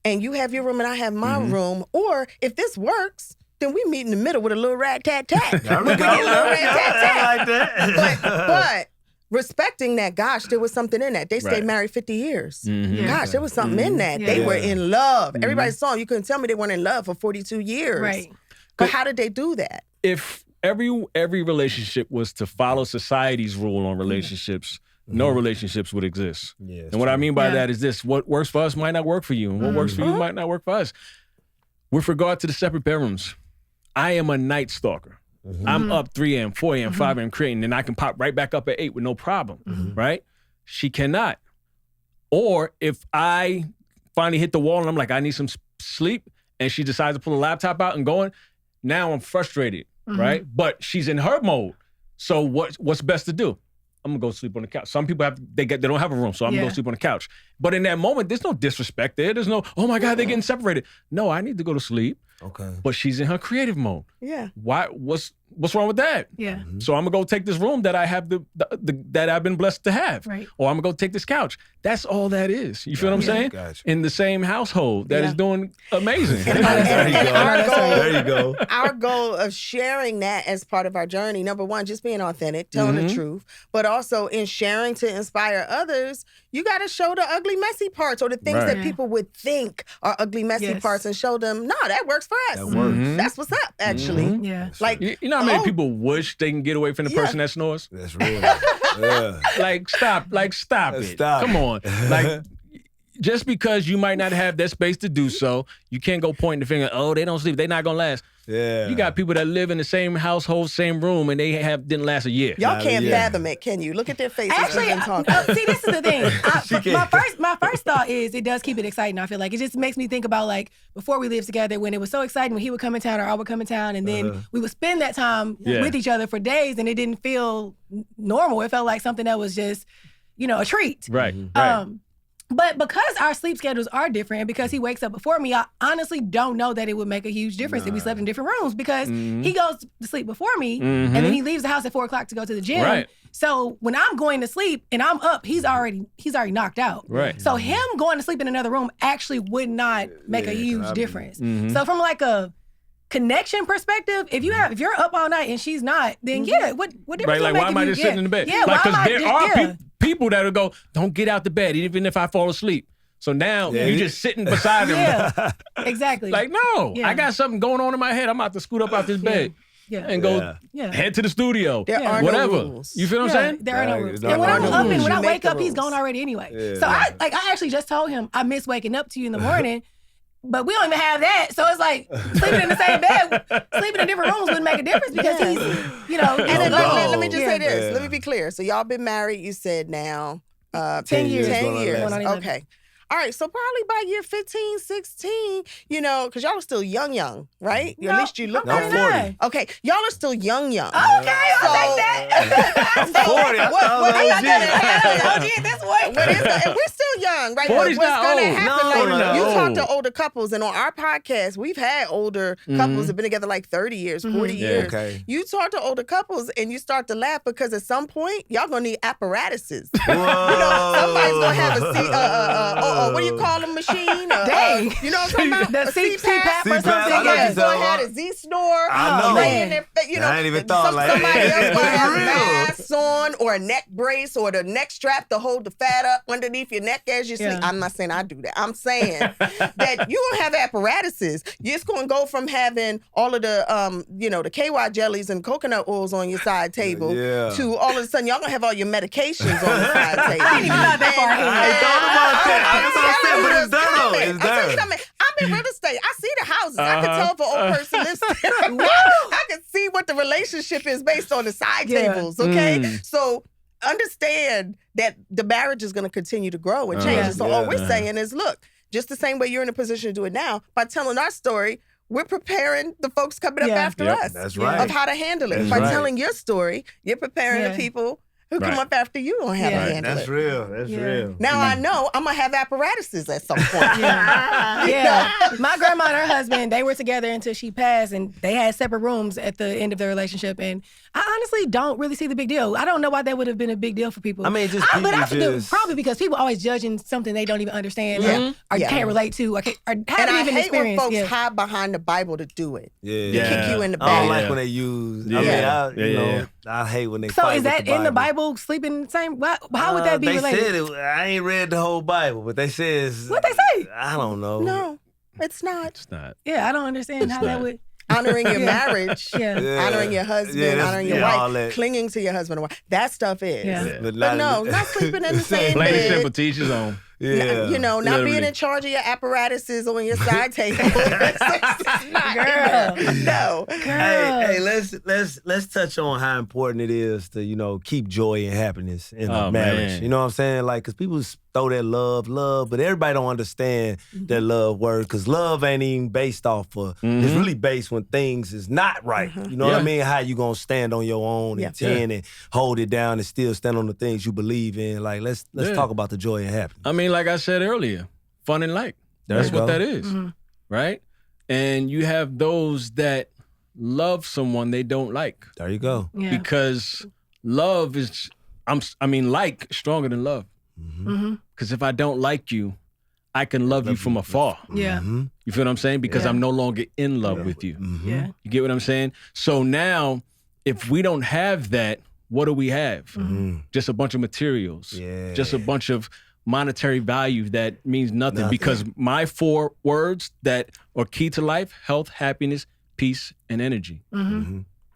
and you have your room and I have my room. Or if this works, then we meet in the middle with a little rat-tat-tat. We get a little rat-tat-tat. Like that. But respecting that, gosh, there was something in that. They stayed married 50 years. Gosh, there was something in that. They were in love. Everybody saw them. You couldn't tell me they weren't in love for 42 years. Right. But how did they do that? If every relationship was to follow society's rule on relationships, no relationships would exist. Yeah, and what I mean by that is this: what works for us might not work for you, and what works for you might not work for us. With regard to the separate bedrooms, I am a night stalker. I'm up 3 a.m., 4 a.m., 5 a.m. creating, and I can pop right back up at 8 with no problem, right? She cannot. Or if I finally hit the wall and I'm like, I need some sleep, and she decides to pull a laptop out and going, now I'm frustrated, right? But she's in her mode. So what's best to do? I'm gonna go sleep on the couch. Some people they don't have a room, so I'm gonna go sleep on the couch. But in that moment, there's no disrespect there. There's no, oh my God, they're getting separated. No, I need to go to sleep. Okay. But she's in her creative mode. Yeah. Why? What's wrong with that? Yeah. So I'm gonna go take this room that I have that I've been blessed to have. Right. Or I'm gonna go take this couch. That's all that is. You feel what I'm saying? Gotcha. In the same household that is doing amazing. There you go. Our goal of sharing that as part of our journey, number one, just being authentic, telling the truth, but also in sharing to inspire others, you got to show the ugly, messy parts or the things that people would think are ugly, messy parts and show them, no, that works for us. That works. That's what's up, actually. Yeah. Like, you know how many people wish they can get away from the person that snores? That's real. Like, stop it. Come on. Like, just because you might not have that space to do so, you can't go pointing the finger, oh, they don't sleep, they're not gonna last. Yeah. You got people that live in the same household, same room, and they didn't last a year. Y'all can't fathom it, can you? Look at their faces. Actually, see, this is the thing. My first thought is it does keep it exciting. I feel like it just makes me think about like before we lived together when it was so exciting when he would come in town or I would come in town, and then we would spend that time with each other for days, and it didn't feel normal. It felt like something that was just, a treat. Right. But because our sleep schedules are different and because he wakes up before me, I honestly don't know that it would make a huge difference if we slept in different rooms because he goes to sleep before me and then he leaves the house at 4 o'clock to go to the gym. Right. So when I'm going to sleep and I'm up, he's already knocked out. Right. So him going to sleep in another room actually would not make a huge difference. So from like a connection perspective, if you're up all night and she's not, then what difference? Right, like why am I just sitting in the bed? Yeah, like because there are people that'll go, don't get out the bed even if I fall asleep. So now you're just sitting beside him. Yeah, exactly. Like, no, I got something going on in my head. I'm about to scoot up out this bed and go head to the studio. There are whatever. No rules. You feel what I'm saying? There are no rules. And when I'm up and when I wake up, he's gone already anyway. Yeah. So I actually just told him I miss waking up to you in the morning. But we don't even have that. So it's like sleeping in the same bed, sleeping in different rooms wouldn't make a difference because he's, And then let me just say this. Let me be clear. So y'all been married, you said now. 10 years. 10 years. Okay. All right, so probably by year 15, 16, because y'all are still young, right? No, at least you look I'm 40. Okay, y'all are still young. Okay, I'll take that. I'm 40. I thought OG at this point. And we're still young, right? 40's What's not going to old. happen? No. You talk to older couples, and on our podcast, we've had older couples that have been together like 30 years, 40 years. Okay. You talk to older couples, and you start to laugh because at some point, y'all going to need apparatuses. Whoa. Somebody's going to have a what do you call them, machine? Dang. You know what I'm talking about? The CPAP or CPAP. something. Somebody's going to have a Z-snore. I know. Man. I ain't even thought like somebody that. else going to have Real. masks on or a neck brace or the neck strap to hold the fat up underneath your neck as you sleep. I'm not saying I do that. I'm saying that you don't have apparatuses. You're just going to go from having all of the, the KY jellies and coconut oils on your side table to all of a sudden y'all going to have all your medications on the side table. I ain't even thought that far ahead. I ain't thought about that. But it's there. It's there. I'm in real estate. I see the houses. I can tell if an old person lives there. I can see what the relationship is based on the side tables, okay? So understand that the marriage is going to continue to grow and change. So all we're saying is, look, just the same way you're in a position to do it now, by telling our story, we're preparing the folks coming up after us That's right. of how to handle it. That's by right. telling your story, you're preparing the people who come up after you on how to handle That's it. real. That's real. Now I know I'm going to have apparatuses at some point. My grandma and her husband, they were together until she passed, and they had separate rooms at the end of their relationship. And I honestly don't really see the big deal. I don't know why that would have been a big deal for people. I mean, just people probably because people always judging something they don't even understand or can't relate to or haven't even experienced. And I hate when folks hide behind the Bible to do it. Yeah. To kick you in the back. I don't like when they use. I hate when they. So fight is that with the in the Bible? Sleeping in the same? How would that be related? They said it. I ain't read the whole Bible, but they said. What they say? I don't know. No, it's not. It's not. Yeah, I don't understand how that would. Honoring your marriage, honoring your husband, honoring your wife, clinging to your husband and wife. That stuff is. Yeah. But no, not sleeping in the same Plain and bed. simple, teach his own. Yeah. Not being in charge of your apparatuses on your side table. Girl. No. Hey, let's touch on how important it is to, keep joy and happiness in a marriage. Man. You know what I'm saying? Like, because people throw that love, but everybody don't understand that love word, because love ain't even based off of, it's really based when things is not right. You know what I mean? How you gonna stand on your own and and hold it down and still stand on the things you believe in. Like, let's talk about the joy and happiness. I mean, like I said earlier, fun and light. That's what that is, right? And you have those that love someone they don't like. There you go. Yeah. Because love is, like stronger than love. Because if I don't like you, I can love you from afar. Yeah. You feel what I'm saying? Because I'm no longer in love with you. Yeah. You get what I'm saying? So now, if we don't have that, what do we have? Just a bunch of materials. Yeah. Just a bunch of monetary value that means nothing. Because my 4 words that are key to life: health, happiness, peace, and energy.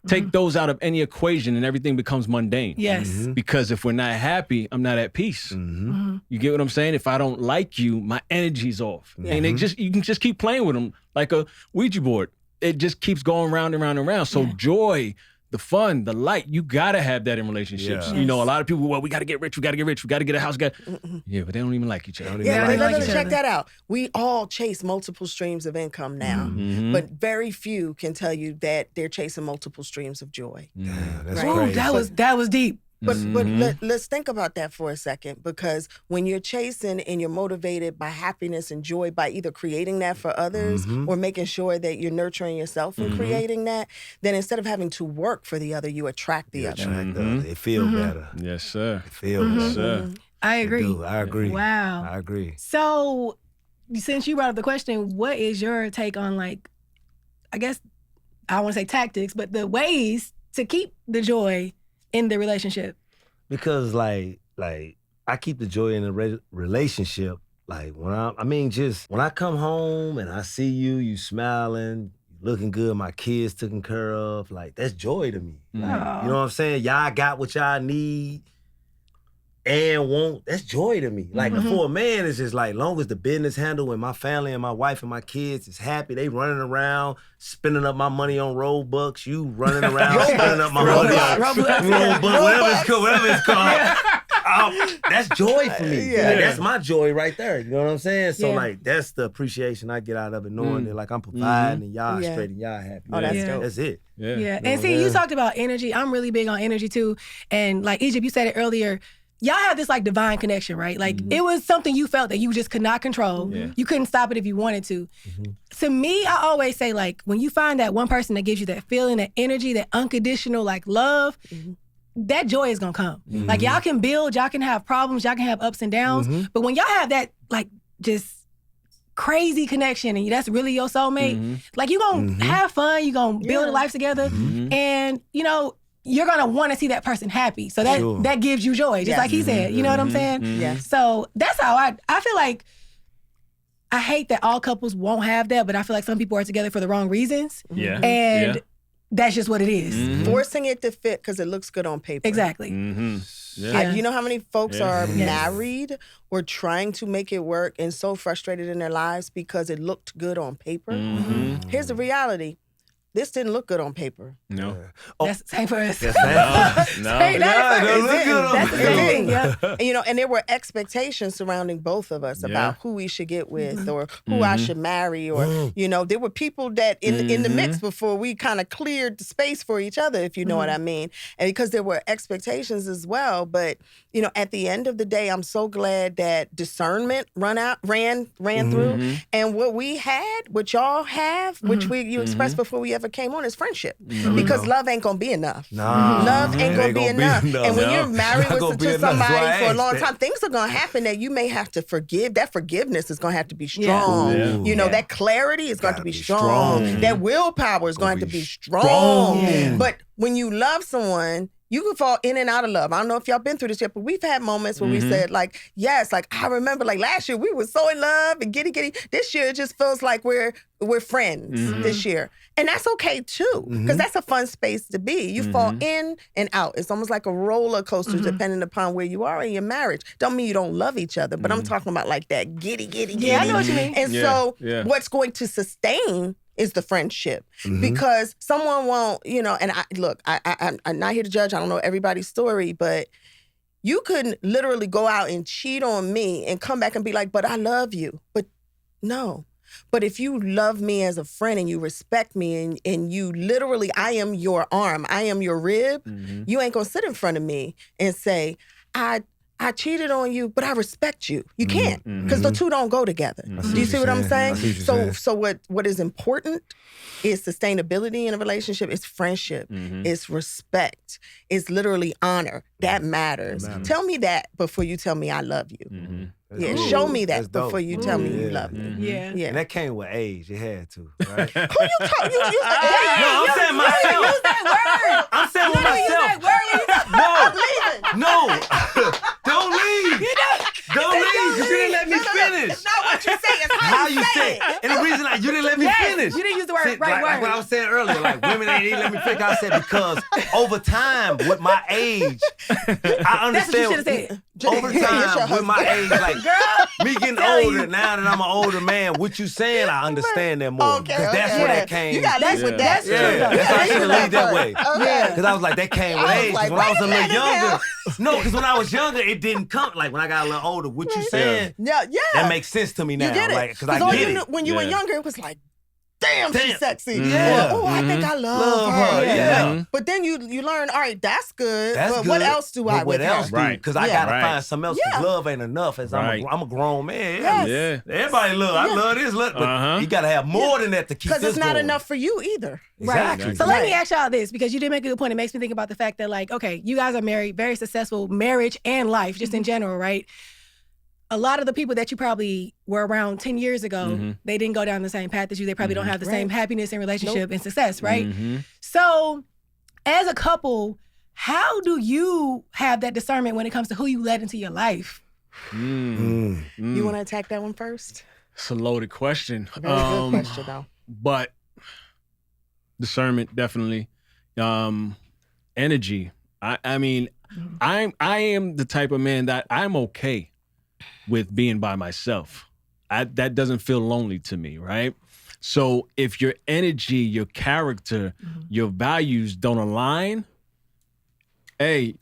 Take those out of any equation and everything becomes mundane. Yes. Because if we're not happy, I'm not at peace. You get what I'm saying? If I don't like you, my energy's off. And you can just keep playing with them like a Ouija board. It just keeps going round and round and round. So joy, the fun, the light, you gotta have that in relationships. Yeah. You know, a lot of people, we gotta get rich, we gotta get a house. Yeah, but they don't even like each other. Check that out. We all chase multiple streams of income now, but very few can tell you that they're chasing multiple streams of joy. Yeah, that's Right. crazy. That was deep. But let's think about that for a second, because when you're chasing and you're motivated by happiness and joy by either creating that for others or making sure that you're nurturing yourself and creating that, then instead of having to work for the other, you attract the other. They feel better. Yes, sir. They feel better. Yes, sir. I agree. I agree. Wow. I agree. So, since you brought up the question, what is your take on, like, I guess, I don't want to say tactics, but the ways to keep the joy in the relationship? Because like I keep the joy in the relationship. Like when I come home and I see you smiling, looking good, my kids taken care of, like that's joy to me. Like, you know what I'm saying? Y'all got what y'all need and want. That's joy to me. Like for a man, it's just like, long as the business handle and my family and my wife and my kids is happy, they running around, spending up my money on Robux, you running around, spending up my money on Robux, whatever it's called. that's joy for me. Yeah. Like, that's my joy right there. You know what I'm saying? So Yeah. like that's the appreciation I get out of it, knowing that like I'm providing and y'all straight and y'all happy. Oh, that's dope. That's it. Yeah. You know, And see, you talked about energy. I'm really big on energy too. And like Egypt, you said it earlier. Y'all have this like divine connection, right? Like it was something you felt that you just could not control. Yeah. You couldn't stop it if you wanted to. To me, I always say like when you find that one person that gives you that feeling, that energy, that unconditional like love, that joy is gonna come. Like y'all can build, y'all can have problems, y'all can have ups and downs. But when y'all have that like just crazy connection and that's really your soulmate, like you gonna have fun, you gonna build a life together, and you know, you're gonna want to see that person happy. So that that gives you joy, just like he said. You know what I'm saying? Yeah. So that's how I feel like. I hate that all couples won't have that, but I feel like some people are together for the wrong reasons. Yeah. And that's just what it is. Forcing it to fit because it looks good on paper. Exactly. Yeah. You know how many folks are married or trying to make it work and so frustrated in their lives because it looked good on paper? Here's the reality. This didn't look good on paper. No. That's the same for us. No. That's the thing. Yeah. And, you know, and there were expectations surrounding both of us about who we should get with or who I should marry or, you know, there were people that in the mix before we kind of cleared the space for each other, if you know what I mean. And because there were expectations as well. But, you know, at the end of the day, I'm so glad that discernment ran through. And what we had, what y'all have, which you expressed before we ever came on, is friendship. Because love ain't gonna be enough. Love ain't gonna be enough. And when you're married to somebody for a long time, things are gonna happen that you may have to forgive. That forgiveness is gonna have to be strong. You know, that clarity is going to be strong. That willpower is going to be strong. But when you love someone, you can fall in and out of love. I don't know if y'all been through this yet, but we've had moments where we said like, yes, like I remember like last year we were so in love and giddy. This year it just feels like we're friends this year. And that's okay too, because that's a fun space to be. You fall in and out. It's almost like a roller coaster depending upon where you are in your marriage. Don't mean you don't love each other, but I'm talking about like that giddy. Yeah, I know what you mean. And so what's going to sustain is the friendship, because someone won't, you know, and I'm not here to judge. I don't know everybody's story, but you could literally go out and cheat on me and come back and be like, but I love you. But no. But if you love me as a friend and you respect me and you literally, I am your arm, I am your rib, you ain't gonna sit in front of me and say, I cheated on you, but I respect you. You can't, because the two don't go together. Do you see what I'm saying? So what is important is sustainability in a relationship, it's friendship, it's respect, it's literally honor. That matters. Tell me that before you tell me I love you. Show me that before you tell me you love me. Yeah. And that came with age. It had to, right? Who you talk? You use that? No, I'm saying myself. Use that word. I'm saying with myself. No. Don't leave. Don't leave. You didn't let me finish. It's not what you say. It's How you say it. And the reason you didn't let me finish. You didn't use the word Like what I was saying earlier, like women ain't even let me finish. I said because over time, with my age, I understand. That's what you should have said. Over time, with my age, like me getting older, now that I'm an older man, what you saying, I understand that more. Because that's where that came. You got to leave with that. That's true. That's why I should have leave that way. Okay. Because I was like, that came with age. Because when I was a little younger, no, because when I was younger, it didn't come. Like when I got a little older, what you saying, that makes sense to me now. You get it. Like, because I get it. When you were younger, it was like, damn, she's sexy. Yeah. Or, I think I love her. Yeah. But then you learn, all right, that's good. That's but good. what else do I What with else her? do? Because I got to find something else. Yeah. Love ain't enough. As I'm a grown man. Yes. Everybody love. I love this. But you got to have more than that to keep this Because it's not going. enough for you either. Exactly. Right. So let me ask y'all this, because you did make a good point. It makes me think about the fact that, like, okay, you guys are married, very successful marriage and life, just in general, right? A lot of the people that you probably were around 10 years ago, they didn't go down the same path as you. They probably don't have the same happiness and relationship and success, right? So as a couple, how do you have that discernment when it comes to who you let into your life? You want to attack that one first? It's a loaded question. Very good question, though. But discernment, definitely. Energy. I mean, I am the type of man that I'm okay with being by myself. That doesn't feel lonely to me, right? So if your energy, your character, your values don't align, hey,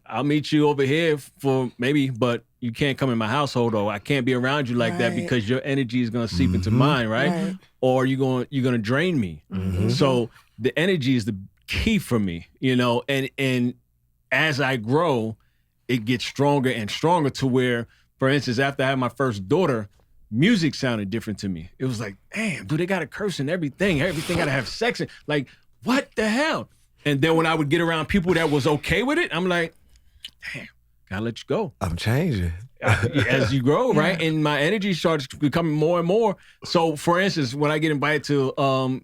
I'll meet you over here for maybe, but you can't come in my household, or I can't be around you like that because your energy is going to seep into mine, right? Or you're going to drain me. So the energy is the key for me, you know, and as I grow, it gets stronger and stronger to where, for instance, after I had my first daughter, music sounded different to me. It was like, damn, dude, they got to curse and everything. Everything got to have sex. Like, what the hell? And then when I would get around people that was okay with it, I'm like, damn, gotta let you go. I'm changing. As you grow, right? And my energy starts becoming more and more. So, for instance, when I get invited to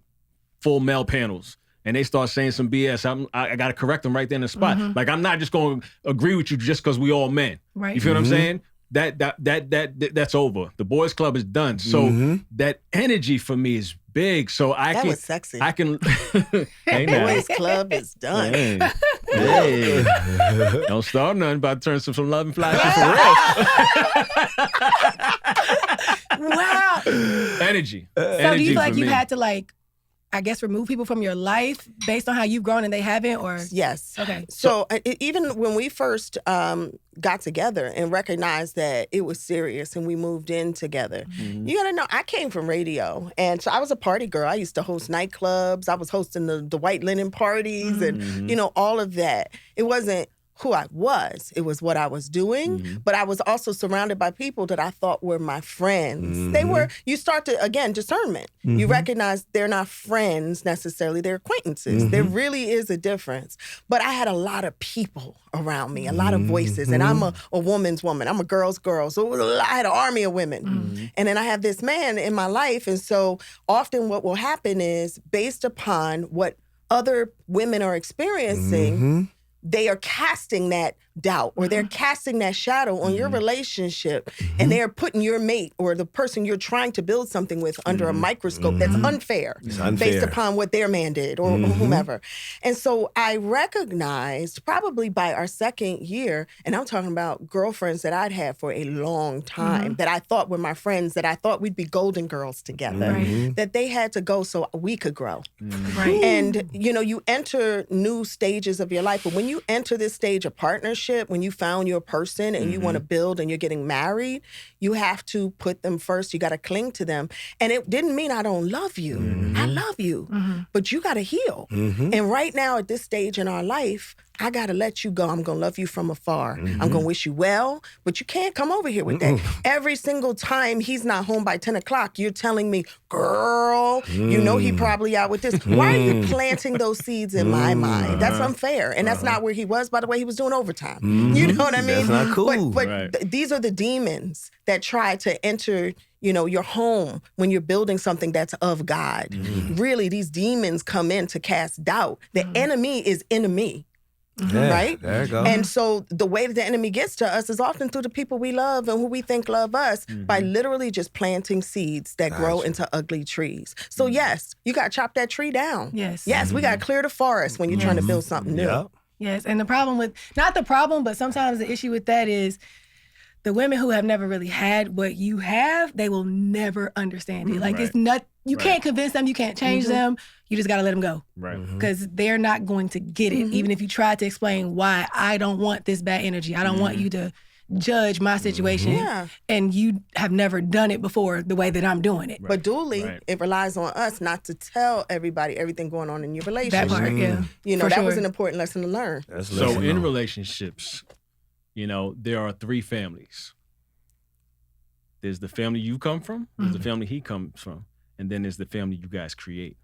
full male panels, and they start saying some BS, I got to correct them right there in the spot. Like, I'm not just going to agree with you just because we all men. Right. You feel what I'm saying? That's over. The boys club is done. So that energy for me is big. So that was sexy. I can. Hey, boys club is done. Hey. Don't start nothing. About to turn some love and fly shit for real. Wow. Energy. So do you feel like you had to, like, I guess, remove people from your life based on how you've grown and they haven't, or? Yes. Okay. So even when we first got together and recognized that it was serious and we moved in together, you gotta know, I came from radio. And so I was a party girl. I used to host nightclubs. I was hosting the white linen parties and, you know, all of that. It wasn't who I was. It was what I was doing. But I was also surrounded by people that I thought were my friends. They were, you start to, again, discernment. You recognize they're not friends necessarily, they're acquaintances. There really is a difference. But I had a lot of people around me, a lot of voices. And I'm a woman's woman. I'm a girl's girl. So I had an army of women. And then I have this man in my life. And so often what will happen is, based upon what other women are experiencing, they are casting that doubt or they're casting that shadow on your relationship, and they're putting your mate or the person you're trying to build something with under a microscope that's unfair, based upon what their man did or whomever. And so I recognized probably by our second year, and I'm talking about girlfriends that I'd had for a long time, that I thought were my friends, that I thought we'd be golden girls together, that they had to go so we could grow. And, you know, you enter new stages of your life, but when you enter this stage of partnership, when you found your person and you want to build and you're getting married, you have to put them first. You got to cling to them. And it didn't mean I don't love you. I love you. But you got to heal. And right now at this stage in our life, I got to let you go. I'm going to love you from afar. I'm going to wish you well, but you can't come over here with that. Every single time he's not home by 10 o'clock, you're telling me, girl, you know he probably out with this. Why are you planting those seeds in my mind? That's unfair. And that's not where he was. By the way, he was doing overtime. You know what I mean? That's not cool. But these are the demons that try to enter, you know, your home when you're building something that's of God. Really, these demons come in to cast doubt. The enemy is enemy. Right? There you go. And so the way that the enemy gets to us is often through the people we love and who we think love us, by literally just planting seeds that grow into ugly trees. So yes, you got to chop that tree down. Yes, we got to clear the forest when you're trying to build something new. Yes, and the problem with, not the problem, but sometimes the issue with that is the women who have never really had what you have, they will never understand it. Like, it's not, you can't convince them, you can't change them. You just got to let them go. Because they're not going to get it. Even if you try to explain why I don't want this bad energy. I don't want you to judge my situation. And you have never done it before the way that I'm doing it. But duly, it relies on us not to tell everybody everything going on in your relationship. That part, You know, that was an important lesson to learn. So in relationships, you know, there are three families. There's the family you come from, there's the family he comes from, and then there's the family you guys create.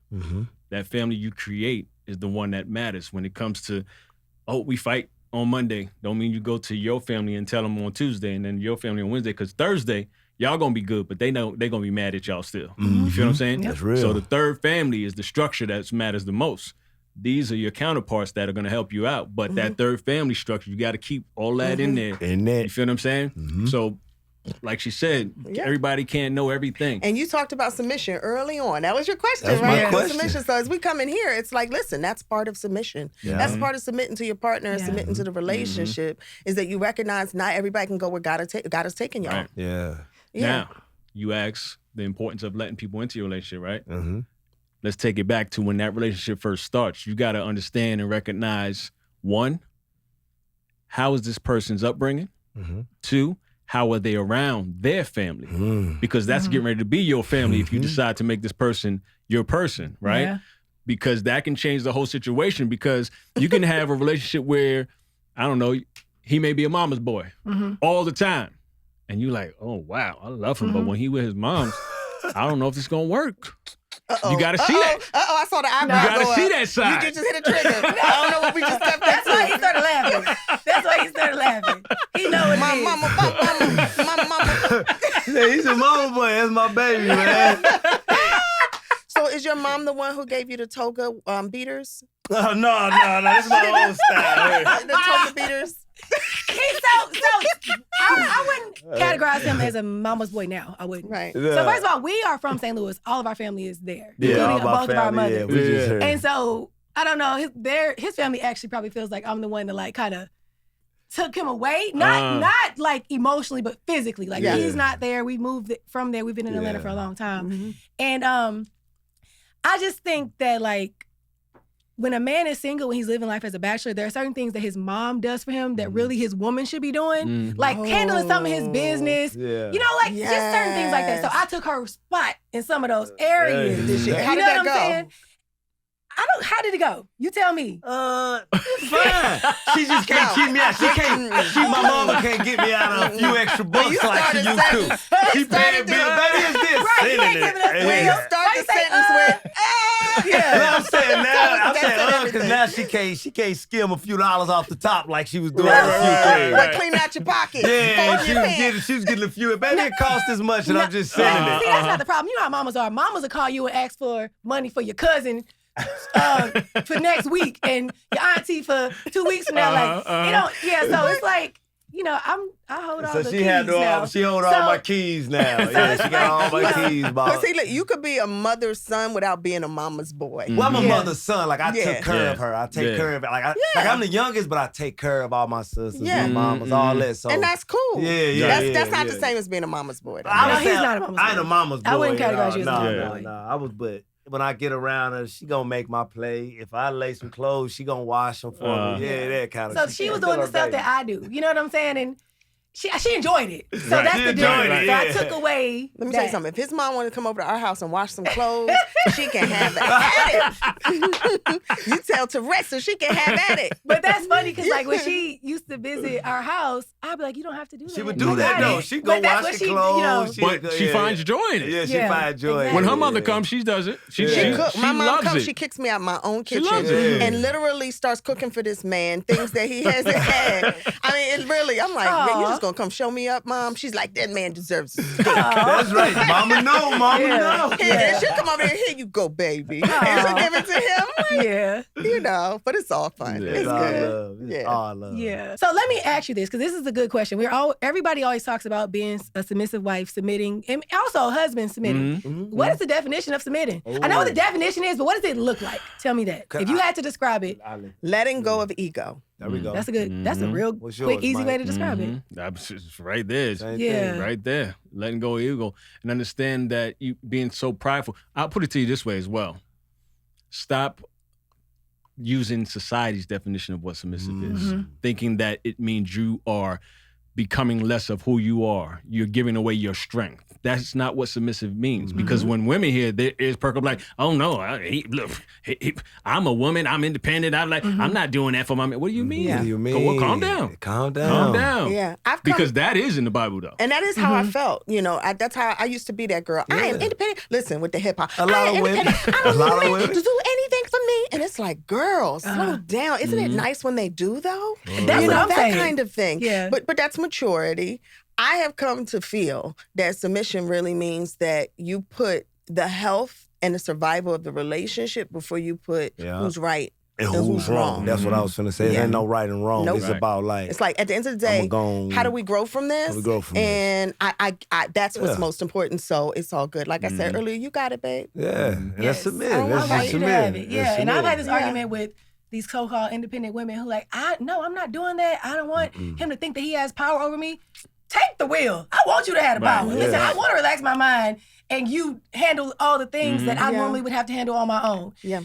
That family you create is the one that matters when it comes to, oh, we fight on Monday. Don't mean you go to your family and tell them on Tuesday and then your family on Wednesday, because Thursday, y'all gonna be good, but they know they're gonna be mad at y'all still. You feel what I'm saying? That's real. So the third family is the structure that matters the most. These are your counterparts that are going to help you out. But that third family structure, you got to keep all that in there. You feel what I'm saying? So, like she said, everybody can't know everything. And you talked about submission early on. That was your question, that's right? My question. Submission. So as we come in here, it's like, listen, that's part of submission. That's part of submitting to your partner and submitting to the relationship, is that you recognize not everybody can go where God has taken y'all. Now, you ask the importance of letting people into your relationship, right? Let's take it back to when that relationship first starts. You got to understand and recognize, one, how is this person's upbringing? 2, how are they around their family? Because that's getting ready to be your family if you decide to make this person your person, right? Yeah. Because that can change the whole situation, because you can have a relationship where, I don't know, he may be a mama's boy all the time. And you're like, oh, wow, I love him. But when he with his mom's, I don't know if it's going to work. You got to see that. I saw the eyebrow. You got to see that side. You just hit a trigger. I don't know what we just stepped That's why he started laughing. That's why he started laughing. He know what My it is. mama. Yeah, he's a mama boy. That's my baby, man. So is your mom the one who gave you the toga beaters? No, that's my own style. The toga beaters? I wouldn't categorize him as a mama's boy now. I wouldn't. Right. Yeah. So first of all, we are from St. Louis. All of our family is there, Yeah, including both of our mothers. we just heard. And so I don't know. His family actually probably feels like I'm the one that like kind of took him away, not like emotionally, but physically. Like he's not there. We moved from there. We've been in Atlanta for a long time, and I just think that like, when a man is single, when he's living life as a bachelor, there are certain things that his mom does for him that really his woman should be doing. Like handling some of his business. Yeah. You know, like just certain things like that. So I took her spot in some of those areas. How did that go? Saying? How did it go? You tell me. Fine. She just can't keep me out. My mama can't get me out of a few extra bucks like she used to. She paying bills. Baby, it's this. When you start the sentence with, I'm saying now, because now she can't skim a few dollars off the top like she was doing a few things. But clean out your pockets. Yeah, she was getting a few. Baby, it cost as much, and I'm just sending it. See, that's not the problem. You know how mamas are. Mamas will call you and ask for money for your cousin for next week, and your auntie for 2 weeks from now. Like, you know, so it's like, you know, I hold all the keys now. She hold all my keys now. Yeah, she got all my keys, boss. But see, look, you could be a mother's son without being a mama's boy. Well, I'm a mother's son. Like, I took care of her. I take care of it. Like I'm the youngest, but I take care of all my sisters and mamas, all that. So, and that's cool. That's not the same as being a mama's boy. He's not a mama's boy. I ain't a mama's boy. I wouldn't categorize you as a mama's boy. No, I was, but when I get around her, she gonna make my play. If I lay some clothes, she gonna wash them for me. Yeah, that kind of. So she was doing the stuff that I do. You know what I'm saying? And she enjoyed it. So that's the difference. So I took away. Let me tell you something. If his mom wanted to come over to our house and wash some clothes, she can have at it. You tell Teresa she can have at it. But that's funny because like when she used to visit our house, I'd be like, you don't have to do that. She would do that though. She'd go wash the clothes. But she finds joy in it. Yeah, she finds joy in it. When her mother comes, she does it. She cooks. My mom loves comes, it. she kicks me out my own kitchen and literally starts cooking for this man, things that he hasn't had. I mean, it really, I'm like, man, you just gonna come show me up, Mom? She's like, that man deserves a steak. That's right. Mama know. And she'll come over there, here you go, baby. And she'll give it to him. Like, you know, but it's all fun. It's good. It's all love. Yeah. So let me ask you this, because this is a good question. Everybody always talks about being a submissive wife, submitting, and also a husband submitting. What is the definition of submitting? I know what the definition is, but what does it look like? Tell me that. If you had to describe it. Letting go of ego. There we go. That's a real quick, easy way to describe it. That's right there. Right there. Letting go of ego and understand that you being so prideful. I'll put it to you this way as well. Stop using society's definition of what submissive is, thinking that it means you are becoming less of who you are. You're giving away your strength. That's not what submissive means. Because when women hear their ears perk up like, oh no, I'm a woman, I'm independent. I'm like, I'm not doing that for my man. What do you mean? What do you mean? Calm down. Calm down. Yeah. Because that is in the Bible though. And that is how I felt. You know, that's how I used to be that girl. I am independent. Listen, with the hip hop. A lot of women. I don't need to do anything for me. And it's like, girl, slow down. Isn't it nice when they do though? That's what I'm that saying. kind of thing. Yeah. But that's maturity. I have come to feel that submission really means that you put the health and the survival of the relationship before you put who's right and who's wrong. That's what I was finna say. There ain't no right and wrong. It's about like. It's like at the end of the day, how do we grow from this? And I that's what's most important. So it's all good. Like I said earlier, you got it, babe. Yeah, and that's submit. I want you to have it. Yeah, and I've had this argument argument with these so-called independent women who like, I'm not doing that. I don't want him to think that he has power over me. Take the wheel. I want you to have the power. Listen, I want to relax my mind and you handle all the things that I normally would have to handle on my own. Yeah.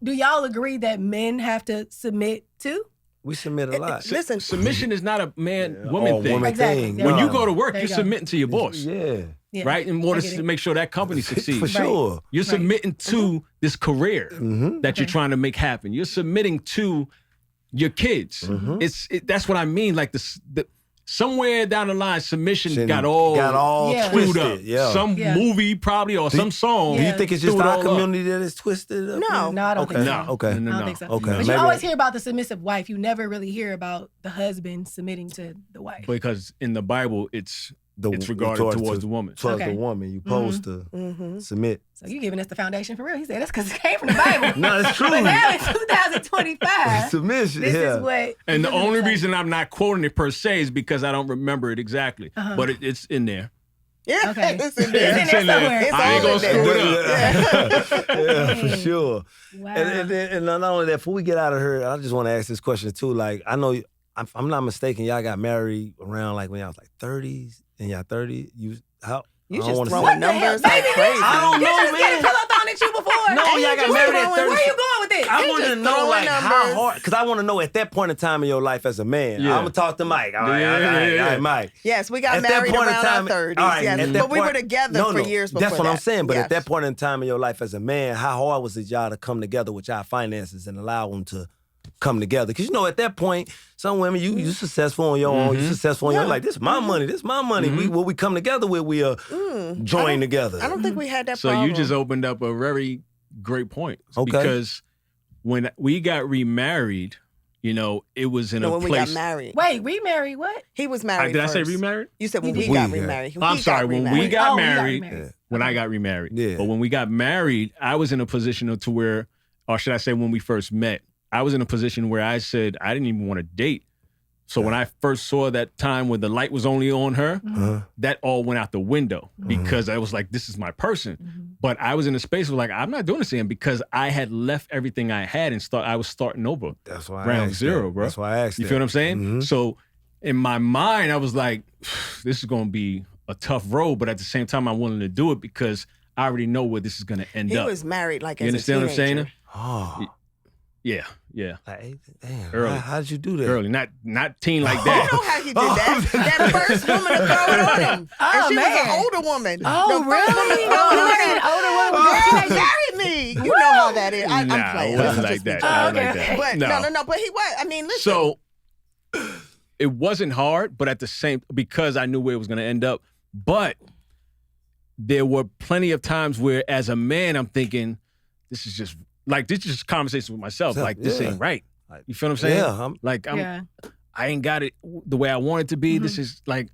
Do y'all agree that men have to submit too? We submit a lot. Listen, submission is not a man-woman thing. Woman thing. When you go to work, you're submitting to your boss. Yeah. Right? In order to make sure that company succeeds. For sure. You're submitting to this career that you're trying to make happen. You're submitting to your kids. That's what I mean. Like somewhere down the line, submission got all screwed up. Yeah. Some movie probably or some song. Do you think it's just our community that is twisted up? No, I don't think so. Okay. I don't think so. Okay. But you always hear about the submissive wife. You never really hear about the husband submitting to the wife. Because in the Bible, it's regarded towards the woman. Towards the woman. You're supposed to submit. So you're giving us the foundation for real. He said that's because it came from the Bible. No, it's true. But now in 2025, submission. This is what. And the only reason I'm not quoting it per se is because I don't remember it exactly. But it's in there. Yeah, okay. It's in there. It's in there somewhere. I ain't gonna screw it up. Yeah, for sure. Wow. And not only that, before we get out of here, I just want to ask this question too. Like, I know, if I'm not mistaken, y'all got married around like when y'all was like 30s. In y'all 30s, you just throwing numbers like crazy. I don't know, man. You just get a pillow thrown at you before. No, y'all got married at 30. Where are you going with this? I want to know like how hard, because I want to know at that point in time in your life as a man. I'm gonna talk to Mike. All right, Mike. Yes, we got married around our 30s. Yes, but we were together for years before that's what I'm saying. But at that point in time in your life as a man, how hard was it y'all to come together with y'all finances and allow them to come together? Because at that point, some women, you successful on your own, you successful on your own. Like, this is my money, this is my money. We come together with, we join together. I don't think we had that problem. So you just opened up a very great point. Okay. Because when we got remarried, it was in a place. When we got married. Wait, remarried what? He was married Did first. I say remarried? You said when we got remarried. I'm sorry, when we got married, when I got remarried. Yeah. But when we got married, I was in a position to where, or should I say when we first met, I was in a position where I said I didn't even want to date. So when I first saw that time when the light was only on her, that all went out the window because I was like, this is my person. But I was in a space where like, I'm not doing this again because I had left everything I had and I was starting over. That's why round zero, bro. That's why I asked you feel what I'm saying? So in my mind, I was like, this is going to be a tough road. But at the same time, I'm willing to do it because I already know where this is going to end up. He was married like you as understand a teenager. what I'm saying? Oh. Yeah. Like, damn, early. How did you do that? Early, not teen like that. I know how he did that. That first woman to throw it on him. And she was an older woman. Oh, the first woman to throw it on him. Older woman. She married me. You know how that is. I'm playing. It wasn't like that. But no. But he was. I mean, listen. So it wasn't hard, but at the same, because I knew where it was going to end up. But there were plenty of times where, as a man, I'm thinking, this is just conversation with myself. Like, this ain't right. You feel what I'm saying? Yeah. I ain't got it the way I want it to be. This is like,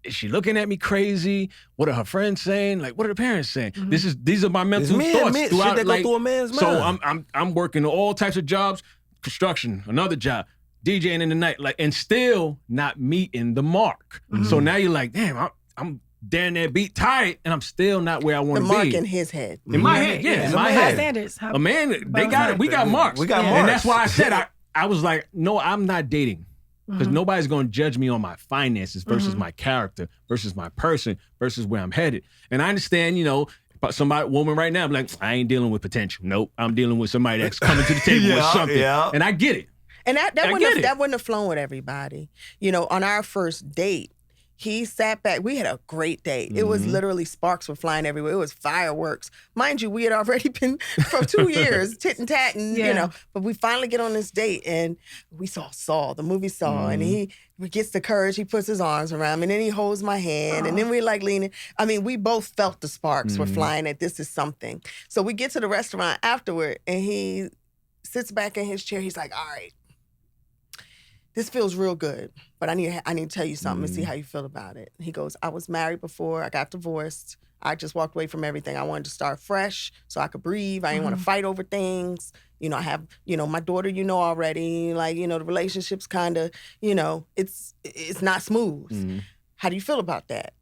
is she looking at me crazy? What are her friends saying? Like, what are the parents saying? These are my mental thoughts throughout. Shit that go through a man's mind. So I'm working all types of jobs, construction, another job, DJing in the night, like, and still not meeting the mark. So now you're like, damn, I'm down that beat tight, and I'm still not where I want to be. The mark in his head. In my head, in my head. Standards. A man, they got it. We got marks. We got marks. And that's why I said, I was like, no, I'm not dating. Because nobody's going to judge me on my finances versus my character versus my person versus where I'm headed. And I understand, woman right now, I'm like, I ain't dealing with potential. Nope, I'm dealing with somebody that's coming to the table with something. Yeah. And I get it. And that wouldn't have flown with everybody. On our first date, he sat back. We had a great day. It was literally sparks were flying everywhere. It was fireworks. Mind you, we had already been for 2 years tit-and-tatting, But we finally get on this date and we saw Saul, the movie Saul, and he gets the courage. He puts his arms around me and then he holds my hand and then we're like leaning. I mean, we both felt the sparks were flying that this is something. So we get to the restaurant afterward and he sits back in his chair. He's like, all right, this feels real good, but I need to tell you something and see how you feel about it. He goes, I was married before, I got divorced. I just walked away from everything. I wanted to start fresh so I could breathe. I didn't want to fight over things. I have, my daughter, already, like, the relationship's kind of, it's not smooth. How do you feel about that?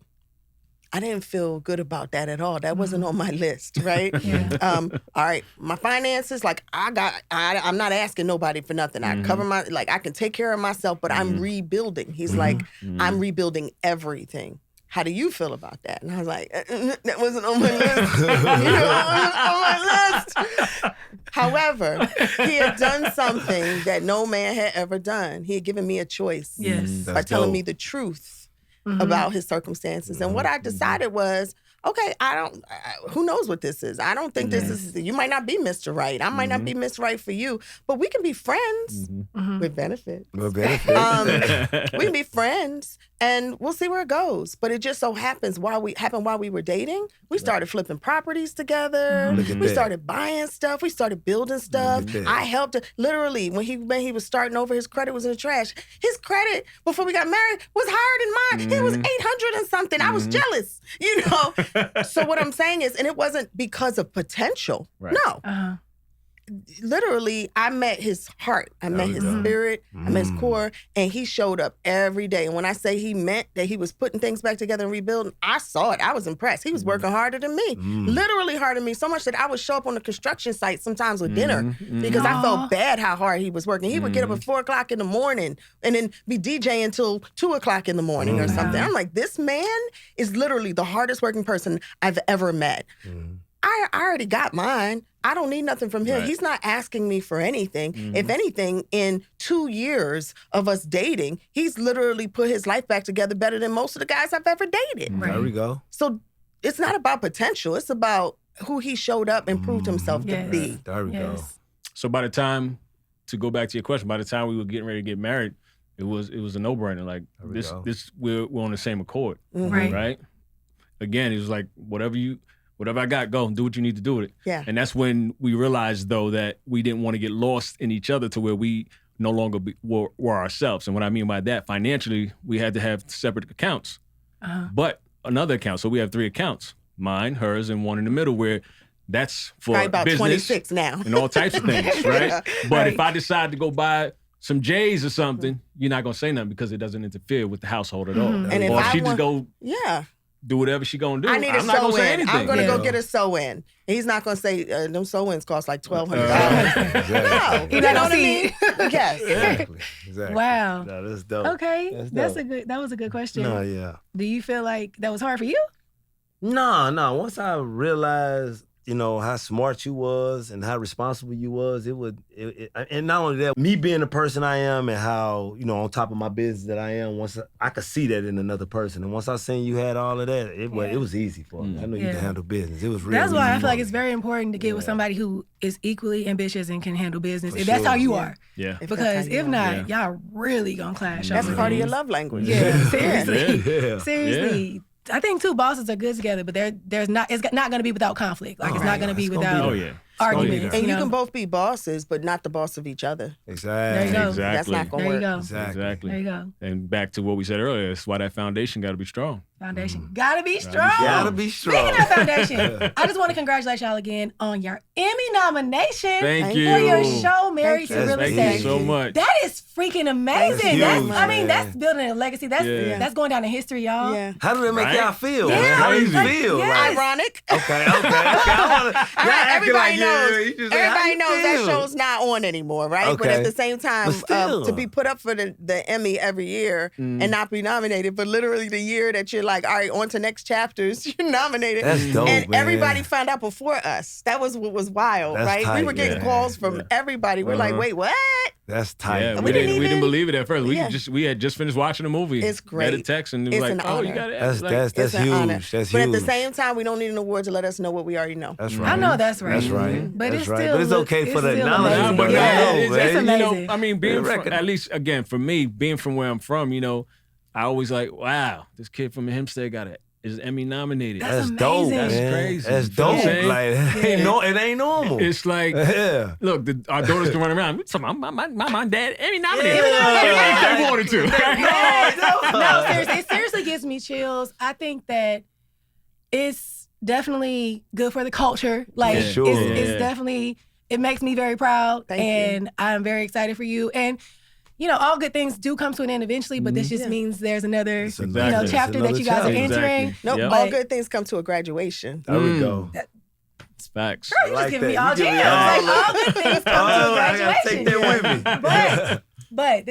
I didn't feel good about that at all. That wasn't on my list, right? All right, my finances, like I'm not asking nobody for nothing. I cover I can take care of myself, but I'm rebuilding. He's like, I'm rebuilding everything. How do you feel about that? And I was like, that wasn't on my list. On my list. However, he had done something that no man had ever done. He had given me a choice by telling me the truth about his circumstances. And what I decided was, okay, who knows what this is? I don't think this is, you might not be Mr. Right. I might not be Mr. Right for you, but we can be friends with benefits. With benefits. We can be friends and we'll see where it goes. But it just so happens while we were dating, we started flipping properties together. We started buying stuff. We started building stuff. I helped literally when he was starting over, his credit was in the trash. His credit before we got married was higher than mine. It was 800 and something. I was jealous, you know. So what I'm saying is, and it wasn't because of potential. Right. No. Literally, I met his heart. I met his spirit. I met his core. And he showed up every day. And when I say he meant that he was putting things back together and rebuilding, I saw it. I was impressed. He was working harder than me. Literally harder than me. So much that I would show up on the construction site sometimes with dinner because I felt bad how hard he was working. He would get up at 4 o'clock in the morning and then be DJing until 2 o'clock in the morning or something. I'm like, this man is literally the hardest working person I've ever met. I already got mine. I don't need nothing from him. Right. He's not asking me for anything. If anything, in 2 years of us dating, he's literally put his life back together better than most of the guys I've ever dated. There we go. So it's not about potential. It's about who he showed up and proved himself to be. There we go. So by the time, to go back to your question, by the time we were getting ready to get married, it was a no-brainer. Like we're on the same accord, right? Again, it was like whatever I got, go and do what you need to do with it. Yeah. And that's when we realized, though, that we didn't want to get lost in each other to where we no longer were ourselves. And what I mean by that, financially, we had to have separate accounts, but another account. So we have 3 accounts, mine, hers, and one in the middle where that's for about business 26 now. and all types of things, right? But if I decide to go buy some J's or something, you're not going to say nothing because it doesn't interfere with the household at all. And or if she just go... do whatever she gonna do. I need I'm not gonna say anything. I'm gonna go get a sew-in. He's not gonna say them sew-ins cost like $1,200. No, you know what I mean? Yes, exactly. Wow, no, that's dope. Okay, that was a good question. No, yeah. Do you feel like that was hard for you? No. Once I realized, how smart you was and how responsible you was, and not only that, me being the person I am and how, on top of my business that I am, once I could see that in another person. And once I seen you had all of that, it was easy for me. I know you can handle business. It was really That's why easy I feel like it's very important to get with somebody who is equally ambitious and can handle business. If that's how you are. Yeah. Because if not, y'all really gonna clash. That's part of your love language. Yeah, seriously. Seriously. I think 2 bosses are good together, but it's not going to be without conflict. Like, it's not going to be without arguments. And you can both be bosses, but not the boss of each other. Exactly. There you go. Exactly. That's not going to work. There you go. Exactly. There you go. And back to what we said earlier, that's why that foundation got to be strong. Foundation. Gotta be strong. Gotta be strong. Speaking of foundation, I just want to congratulate y'all again on your Emmy nomination. Thank you. For your show, Married to Real Estate. Thank you so much. That is freaking amazing. That's building a legacy. That's going down in history, y'all. Yeah. How did it make y'all feel? Yeah. How do you feel? Yes. Ironic. Okay. Everybody knows that show's not on anymore, right? Okay. But at the same time, to be put up for the Emmy every year and not be nominated, but literally the year that you're like, all right, on to next chapters, you're nominated. That's dope, and man. Everybody found out before us. That was what was wild, That's right? tight, We were getting calls from everybody. We're like, wait, what? That's tight. Yeah, And we we didn't believe it at first. Yeah. We had just finished watching the movie. It's great. Got a text and it was It's like, an honor. you got it. That's huge. Honor. That's but huge. at the same time, we don't need an award to let us know what we already know. That's right. I know that's right. That's right. But that's it's right. still But it's okay for the still acknowledgement. But it's amazing. I mean, being from, at least again for me, being from where I'm from, I always like, wow, this kid from Hempstead is Emmy nominated. That's dope, amazing. man. That's crazy. That's You know what I'm dope. saying? Like, it ain't normal. It's like, look, our daughters can run around. So my mom and dad Emmy nominated. Yeah. If they wanted to. No, seriously, it seriously gives me chills. I think that it's definitely good for the culture. Like, Sure. it's definitely, it makes me very proud. Thank you. I'm very excited for you. And all good things do come to an end eventually, but this just means there's another, Exactly. chapter that you guys are entering. Exactly. Nope, Yep. all good things come to a graduation. There we go. It's facts. Girl, you like just giving me that. all You give me chills. all Like, all good things come to a I gotta graduation. take that with me. But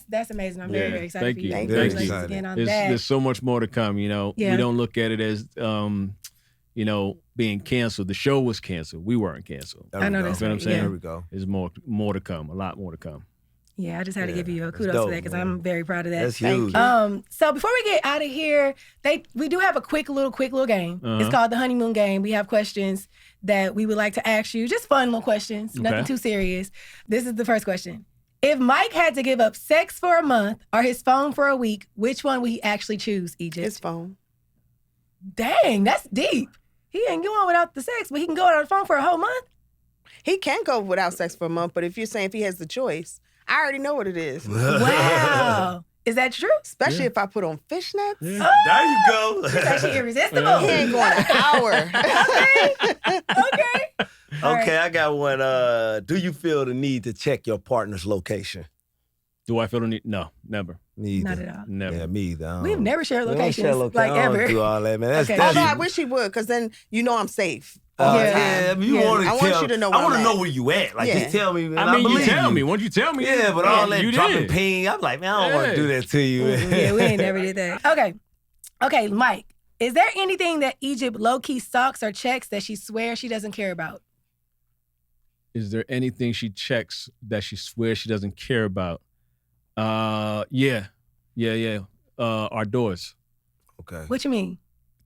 that's amazing. I'm very, very excited Thank for you. you. Thank you. Congratulations again on that. There's so much more to come, We don't look at it as, being canceled. The show was canceled. We weren't canceled. I know that's what I'm saying. There we go. There's more to come. A lot more to come. Yeah, I just had to give you a kudos for that because I'm very proud of that. That's huge. So before we get out of here, we do have a quick little game. It's called the honeymoon game. We have questions that we would like to ask you, just fun little questions, nothing too serious. This is the first question. If Mike had to give up sex for a month or his phone for a week, which one would he actually choose, Egypt? His phone. Dang, that's deep. He ain't going without the sex, but he can go without the phone for a whole month? He can go without sex for a month, but if you're saying if he has the choice, I already know what it is. Wow. Is that true? Especially if I put on fishnets. Yeah. Oh, there you go. He's actually irresistible. He ain't going an hour. Okay. Okay, I got one. Do you feel the need to check your partner's location? Do I feel the need? No, never. Me either. Not at all. Never. Yeah, me either. We've never shared locations, I don't ever. do all that, man. That's, Okay. that's Although I wish he would, because then you know I'm safe. I want you to know where I want I'm to at. know where you at. Like, Yeah. just tell me. Man, I mean, you believe tell me. Once you tell me. Yeah, but all that you dropping did. ping, I'm like, man, I don't want to do that to you. Man. Yeah, we ain't never did that. Okay, Mike, is there anything that Egypt low-key stalks or checks that she swears she doesn't care about? Is there anything she checks that she swears she doesn't care about? Yeah. Our doors. Okay. Mm. What you mean?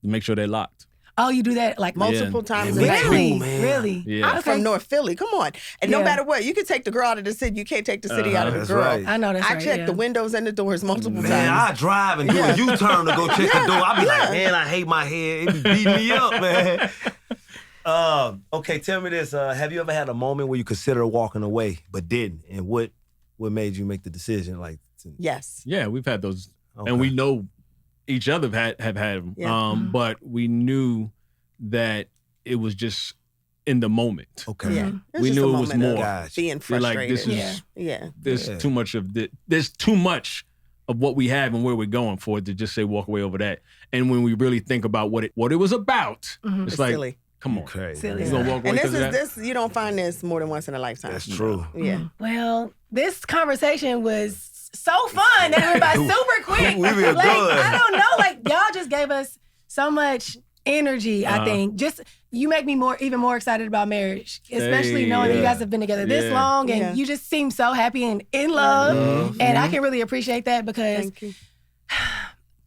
Make sure they're locked. Oh, you do that like Multiple times a Me day. too, Really? man. Really? Yeah. I'm from North Philly. Come on. And no Yeah. matter what, you can take the girl out of the city. You can't take the city out of the That's girl. right. I know that's I right. check the windows and the doors multiple Man, I times. drive and do a U-turn to go check the door. I be like, man, I hate my head. It be beating me up, man. Okay, tell me this. Have you ever had a moment where you considered walking away but didn't? And what made you make the decision? Like, Yes. Yeah, we've had those. Okay. And we know each other have had them. Yeah. But we knew that it was just in the moment. Okay. Yeah. It's We just a knew it was moment of more. Gotcha. being We're like, frustrated. this is, Yeah. there's Yeah. too much of there's too much of what we have and where we're going for it to just say walk away over that. And when we really think about what it was about, it's like, silly. come on. Okay. Silly. You gonna walk away And because of that? this you don't find this more than once in a lifetime. That's true. Yeah. Well, this conversation was so fun that went by super quick. We been like, good. I don't know. Like, y'all just gave us so much energy, I think. Just, you make me even more excited about marriage, especially knowing that you guys have been together this long and you just seem so happy and in love. And I can really appreciate that because Thank you.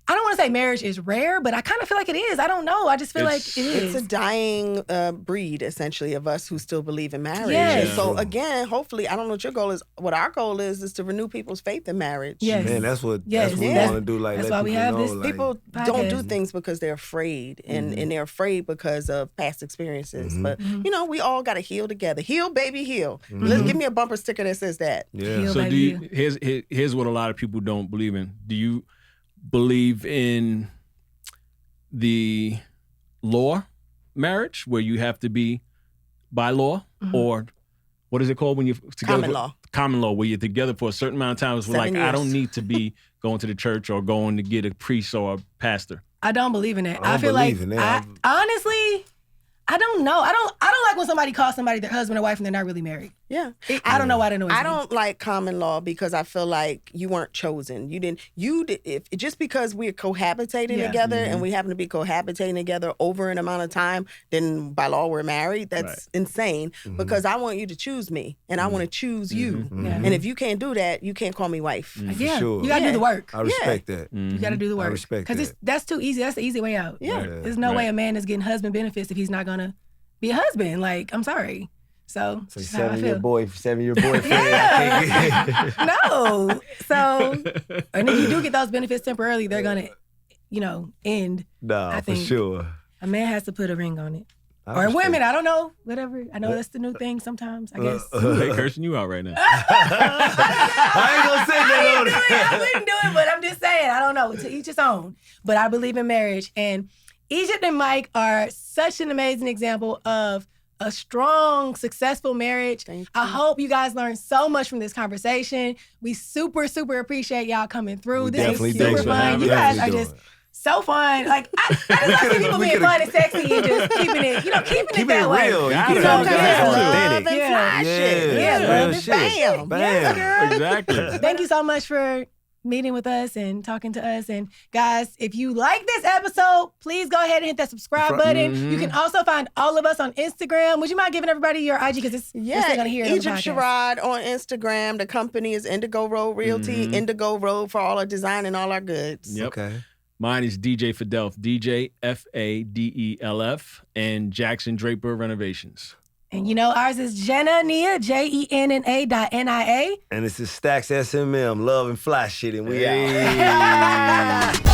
I don't want to say marriage is rare, but I kind of feel like it is. I don't know. I just feel like it is. It's a dying breed, essentially, of us who still believe in marriage. Yes. And so, again, hopefully, I don't know what your goal is. What our goal is to renew people's faith in marriage. Yes. Man, that's what Yes. we Yeah. want to do. Like, That's let why we people have know, this. like, People podcast. don't do things because they're afraid, and they're afraid because of past experiences. But, you know, we all got to heal together. Heal, baby, heal. Let's give me a bumper sticker that says that. yeah. Heal. So baby. here's what a lot of people don't believe in. Do you believe in the law marriage where you have to be by law, or what is it called when you're together? Common law. Common law, where you're together for a certain amount of time. It's 7 like, I years. don't need to be going to the church or going to get a priest or a pastor. I don't believe in that. I don't feel like, believe in that. honestly, I don't know. I don't like when somebody calls somebody their husband or wife and they're not really married. Yeah. I don't know why they know. I don't like common law because I feel like you weren't chosen. If just because we're cohabitating together and we happen to be cohabitating together over an amount of time, then by law we're married. That's insane because I want you to choose me and I want to choose you. And if you can't do that, you can't call me wife. Yeah, sure. you gotta do the work. I respect that. You gotta do the work. respect Because that. that's too easy. That's the easy way out. Yeah. There's no way a man is getting husband benefits if he's not gonna be a husband. Like, I'm sorry. So So that's how I 7-year feel. 7-year boyfriend. Yeah. No. So, and if you do get those benefits temporarily, they're gonna, end. Nah, I for think- sure. A man has to put a ring on it. I Or respect women, I don't know. Whatever. I know that's the new thing sometimes, I guess. They cursing you out right now. I ain't gonna say that on I wouldn't do it, but I'm just saying, I don't know. To each his own. But I believe in marriage. And Egypt and Mike are such an amazing example of a strong, successful marriage. I hope you guys learned so much from this conversation. We super, super appreciate y'all coming through. We This definitely is do. super Thanks for fun. having You guys us. are just so fun. Like, I just love seeing people being fun and sexy and just keeping it, keeping it that way. real. Yeah. You Sometimes can Love authentic. and fly shit. Yeah, real love and shit. bam. Bam. Exactly. Thank you so much for meeting with us and talking to us. And guys, if you like this episode, please go ahead and hit that subscribe button. You can also find all of us on Instagram. Would you mind giving everybody your IG? Because they're still going to hear it EgyptSherrod on Instagram. The company is Indigoroad Realty, Indigoroad for all our design and all our goods. Yep. Okay. Mine is DJ Fadelf, DJ FADELF, and Jackson Draper Renovations. And you know, ours is Jenna Nia, JENNA.NIA. And this is Stacks SMM, Love and Fly Shit, and we out.